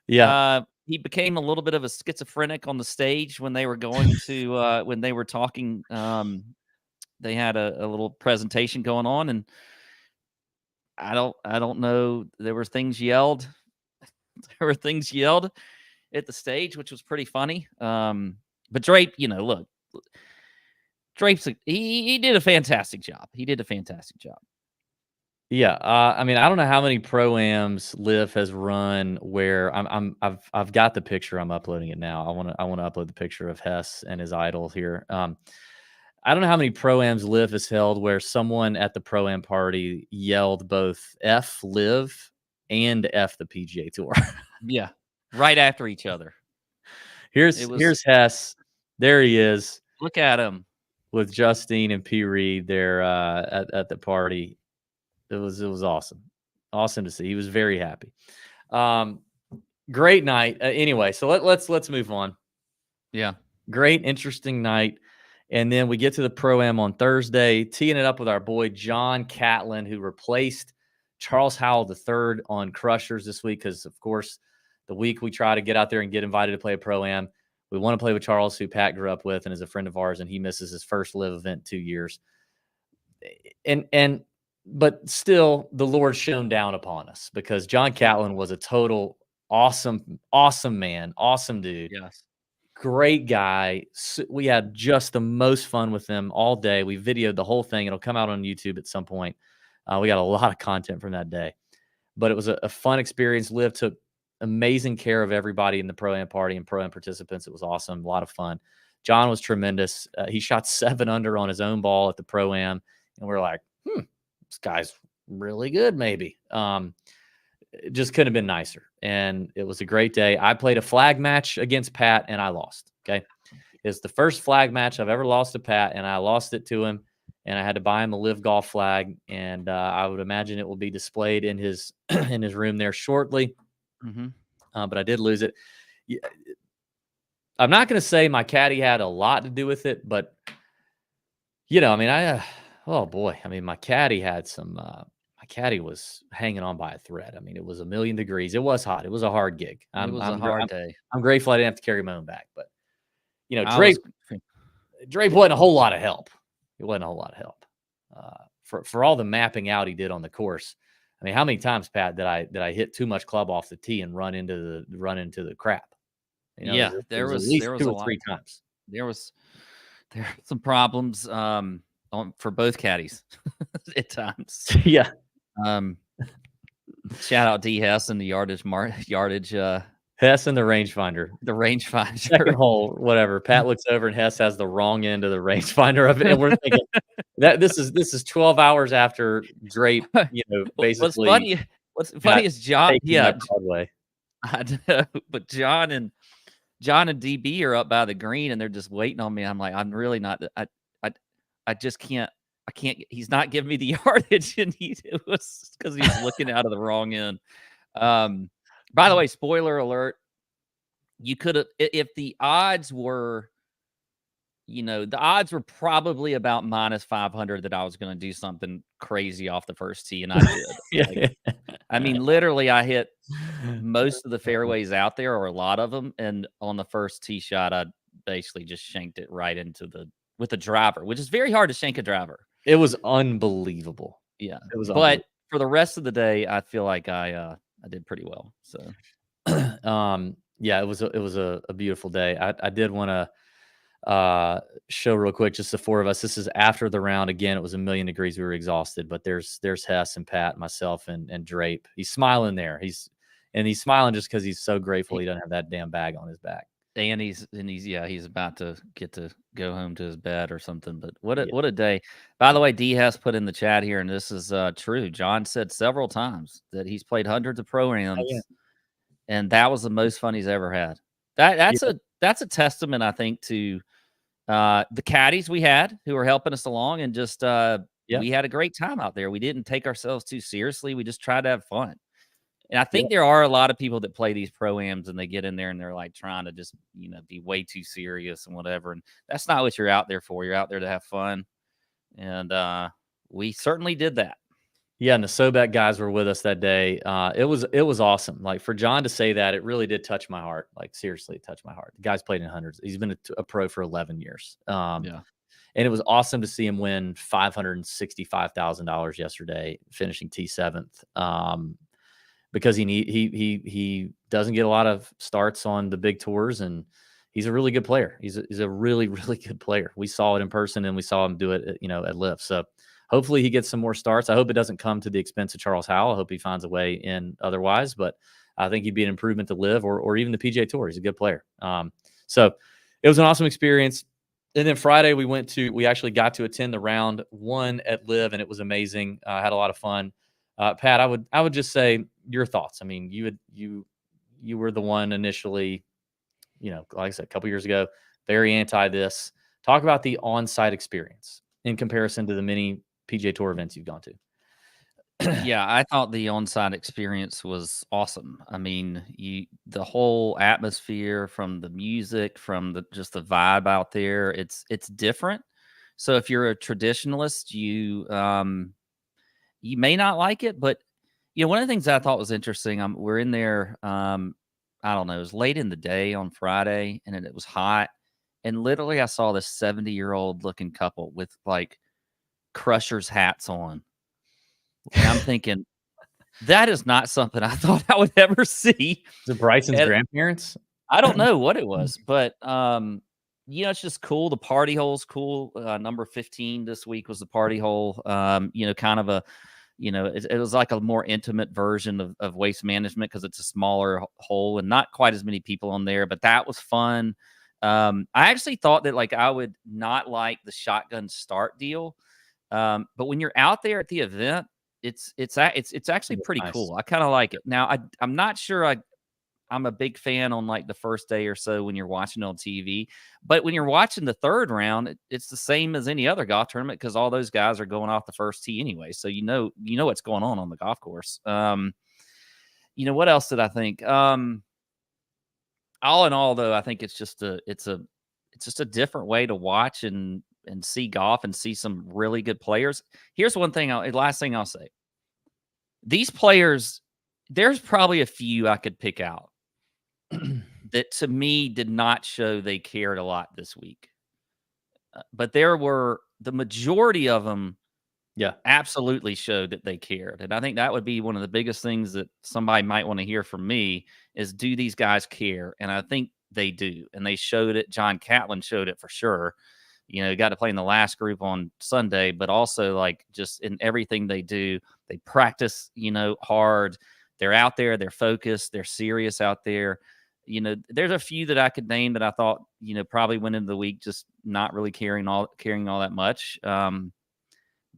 Yeah. He became a little bit of a schizophrenic on the stage when they were going to when they were talking. They had a little presentation going on, and I don't know. There were things yelled. There were things yelled at the stage, which was pretty funny. But Drape, look, he did a fantastic job. He did a fantastic job. Yeah, I mean, I don't know how many pro-ams LIV has run where I've got the picture. I'm uploading it now. I want to upload the picture of Hess and his idol here. I don't know how many pro-ams LIV has held where someone at the pro-am party yelled both F LIV and F the PGA Tour. Yeah, right after each other. Here's Hess. There he is. Look at him with Justine and P. Reed there at the party. It was awesome. Awesome to see. He was very happy. Great night. Anyway, so let's move on. Yeah. Great, interesting night. And then we get to the Pro-Am on Thursday, teeing it up with our boy John Catlin, who replaced Charles Howell III on Crushers this week because, of course, the week we try to get out there and get invited to play a Pro-Am, we want to play with Charles, who Pat grew up with and is a friend of ours, and he misses his first LIV event in 2 years. But still, the Lord shone down upon us because John Catlin was a total awesome man, awesome dude. Yes. Great guy. We had just the most fun with him all day. We videoed the whole thing. It'll come out on YouTube at some point. We got a lot of content from that day. But it was a fun experience. LIV took amazing care of everybody in the Pro-Am party and Pro-Am participants. It was awesome. A lot of fun. John was tremendous. He shot 7 under on his own ball at the Pro-Am. And we're like, this guy's really good, maybe. It just couldn't have been nicer. And it was a great day. I played a flag match against Pat, and I lost. Okay. It's the first flag match I've ever lost to Pat, and I lost it to him. And I had to buy him a LIV Golf flag. And I would imagine it will be displayed in his in his room there shortly. Mm-hmm. But I did lose it. I'm not going to say my caddy had a lot to do with it, but, I mean, oh boy. I mean, my caddy had some, my caddy was hanging on by a thread. I mean, it was 1,000,000 degrees. It was hot. It was a hard gig. It was a hard day. I'm grateful I didn't have to carry my own bag, but Drape wasn't a whole lot of help. It wasn't a whole lot of help for all the mapping out he did on the course. I mean, how many times, Pat, did I hit too much club off the tee and run into the crap? There was at least there was 2 a or 3 times. There were some problems for both caddies at times. Yeah. Shout out D Hess and the yardage. Hess and the rangefinder. The rangefinder. Second hole, whatever. Pat looks over and Hess has the wrong end of the rangefinder of it, and we're thinking that this is 12 hours after Drape. Basically. What's funny is John. Yeah, Broadway. I know, but John and DB are up by the green, and they're just waiting on me. I'm like, I'm really not. I just can't. I can't. He's not giving me the yardage, and it was because he was looking out of the wrong end. By the way, spoiler alert, you could have, if the odds were, the odds were probably about -500 that I was going to do something crazy off the first tee, and I did. I mean, literally, I hit most of the fairways out there, or a lot of them, and on the first tee shot, I basically just shanked it right with a driver, which is very hard to shank a driver. It was unbelievable. Yeah, it was. But for the rest of the day, I feel like I did pretty well. So, yeah, it was a beautiful day. I did want to show real quick, just the 4 of us. This is after the round. Again, it was 1,000,000 degrees. We were exhausted, but there's Hess and Pat, myself, and Drape. He's smiling there. He's smiling just because he's so grateful he doesn't have that damn bag on his back. And he's about to get to go home to his bed or something. But what a day. By the way, D has put in the chat here, and this is true. John said several times that he's played hundreds of Pro-Ams, and that was the most fun he's ever had. That's a testament, I think, to the caddies we had who were helping us along, and just we had a great time out there. We didn't take ourselves too seriously. We just tried to have fun. And I think there are a lot of people that play these Pro-Ams and they get in there and they're like trying to just, be way too serious and whatever. And that's not what you're out there for. You're out there to have fun. And we certainly did that. Yeah, and the SoBet guys were with us that day. It was awesome. Like for John to say that, it really did touch my heart. Like seriously, it touched my heart. The guy's played in hundreds. He's been a pro for 11 years. Yeah. And it was awesome to see him win $565,000 yesterday, finishing T7th. Because he doesn't get a lot of starts on the big tours, and he's a really good player. He's a really, really good player. We saw it in person, and we saw him do it, at LIV. So hopefully he gets some more starts. I hope it doesn't come to the expense of Charles Howell. I hope he finds a way in otherwise, but I think he'd be an improvement to LIV or even the PGA Tour. He's a good player. So it was an awesome experience. And then Friday we actually got to attend the round one at LIV, and it was amazing. I had a lot of fun. Pat, I would just say your thoughts. I mean, you were the one initially, like I said, a couple years ago, very anti this. Talk about the on-site experience in comparison to the many PGA Tour events you've gone to. Yeah, I thought the on-site experience was awesome. I mean, the whole atmosphere, from the music, from just the vibe out there, it's different. So if you're a traditionalist, you may not like it, but one of the things I thought was interesting, we're in there, I don't know, it was late in the day on Friday, and it was hot, and literally I saw this 70-year-old looking couple with like Crushers hats on. And I'm thinking, that is not something I thought I would ever see. Is it Bryson's grandparents? I don't know what it was, but it's just cool. The party hole's cool. Number 15 this week was the party hole. Kind of a, it was like a more intimate version of Waste Management, because it's a smaller hole and not quite as many people on there, but that was fun. I actually thought that like I would not like the shotgun start deal. But when you're out there at the event, it's actually pretty nice. cool. I kind of like it. Now I'm not sure I'm a big fan on like the first day or so when you're watching on TV, but when you're watching the third round, it's the same as any other golf tournament, because all those guys are going off the first tee anyway. So you know what's going on the golf course. What else did I think? All in all, though, I think it's just a different way to watch and see golf and see some really good players. Here's one thing. Last thing I'll say. These players, there's probably a few I could pick out that to me did not show they cared a lot this week. But there were the majority of them. Yeah, absolutely showed that they cared. And I think that would be one of the biggest things that somebody might want to hear from me is, do these guys care? And I think they do. And they showed it. John Catlin showed it for sure. Got to play in the last group on Sunday, but also like just in everything they do, they practice, hard. They're out there, they're focused, they're serious out there. There's a few that I could name that I thought, probably went into the week just not really caring all that much.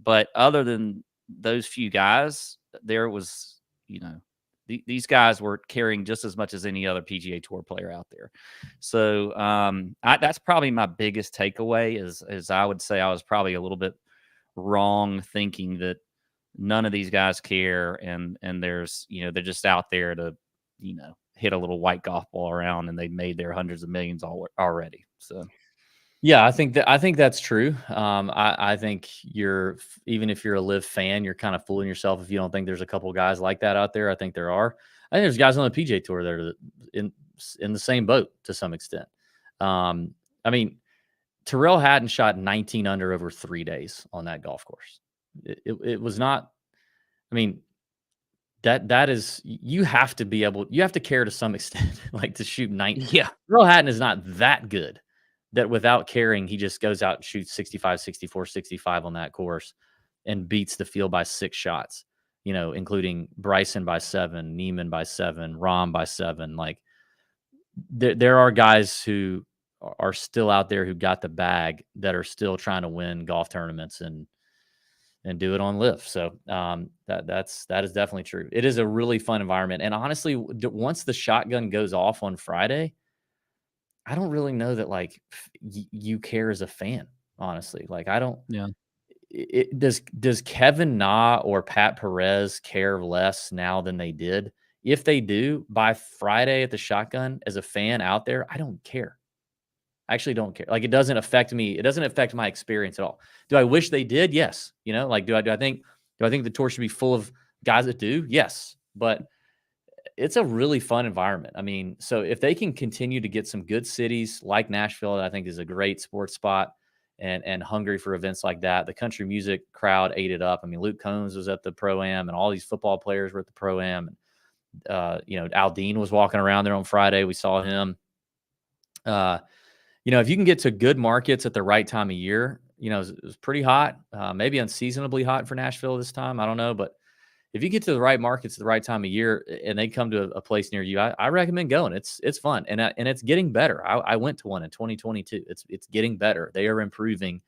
But other than those few guys, there was, these guys were carrying just as much as any other PGA Tour player out there. So that's probably my biggest takeaway is I would say I was probably a little bit wrong thinking that none of these guys care, and there's, they're just out there to, hit a little white golf ball around, and they made their hundreds of millions already. So. Yeah, I think that's true. I think even if you're a LIV fan, you're kind of fooling yourself if you don't think there's a couple of guys like that out there. I think there are. I think there's guys on the PGA Tour that are in the same boat to some extent. I mean, Tyrrell Hatton shot 19 under over 3 days on that golf course. It was not. I mean, that is, you have to care to some extent, like to shoot 19. Yeah, Tyrrell Hatton is not that good that without caring, he just goes out and shoots 65, 64, 65 on that course and beats the field by 6 shots, including Bryson by 7, Neiman by 7, Rahm by 7. Like there are guys who are still out there who got the bag that are still trying to win golf tournaments and do it on LIV. So that is definitely true. It is a really fun environment. And honestly, once the shotgun goes off on Friday, I don't really know that like you care as a fan, honestly. Like I don't. Yeah. Does Kevin Na or Pat Perez care less now than they did? If they do, by Friday at the shotgun, as a fan out there, I don't care. I actually don't care. Like it doesn't affect me. It doesn't affect my experience at all. Do I wish they did? Yes. Do I think Do I think the tour should be full of guys that do? Yes, but it's a really fun environment. I mean, so if they can continue to get some good cities like Nashville, that I think is a great sports spot and hungry for events like that. The country music crowd ate it up. I mean, Luke Combs was at the Pro-Am and all these football players were at the Pro-Am. And, Aldean was walking around there on Friday. We saw him. If you can get to good markets at the right time of year, it was pretty hot, maybe unseasonably hot for Nashville this time. I don't know, but if you get to the right markets at the right time of year and they come to a place near you, I recommend going. It's fun and it's getting better. I went to one in 2022. It's getting better. They are improving,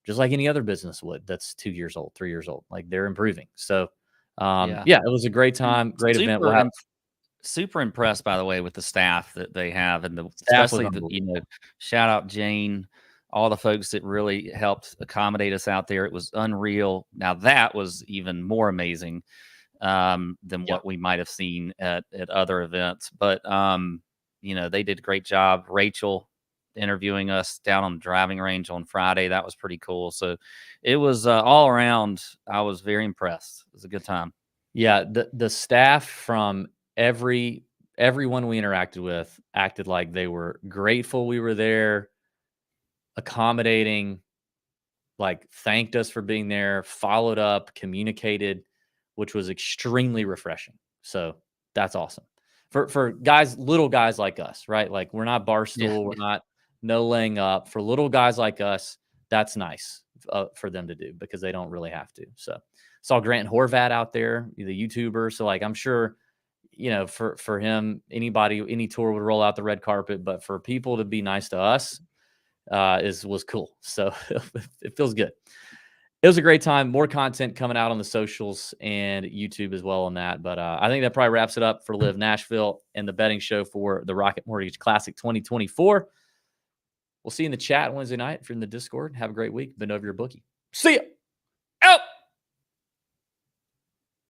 just like any other business would. That's 2 years old, 3 years old. Like they're improving. So, it was a great time, great event. We'll have super impressed, by the way, with the staff that they have, and especially shout out Jane, all the folks that really helped accommodate us out there. It was unreal. Now that was even more amazing than what we might have seen at other events. But they did a great job. Rachel interviewing us down on the driving range on Friday. That was pretty cool. So it was all around. I was very impressed. It was a good time. Yeah, the staff from everyone we interacted with acted like they were grateful we were there, accommodating, like thanked us for being there, followed up, communicated, which was extremely refreshing. So that's awesome for guys, little guys like us, right? Like we're not Barstool, we're not no laying up. For little guys like us, that's nice for them to do because they don't really have to. So saw Grant Horvat out there, the YouTuber. So like I'm sure, for him, any tour would roll out the red carpet, but for people to be nice to us was cool. So it feels good. It was a great time. More content coming out on the socials and YouTube as well on that. But I think that probably wraps it up for LIV Nashville and the betting show for the Rocket Mortgage Classic 2024. We'll see you in the chat Wednesday night. If you're in the Discord, have a great week. Bend over your bookie. See ya. Out.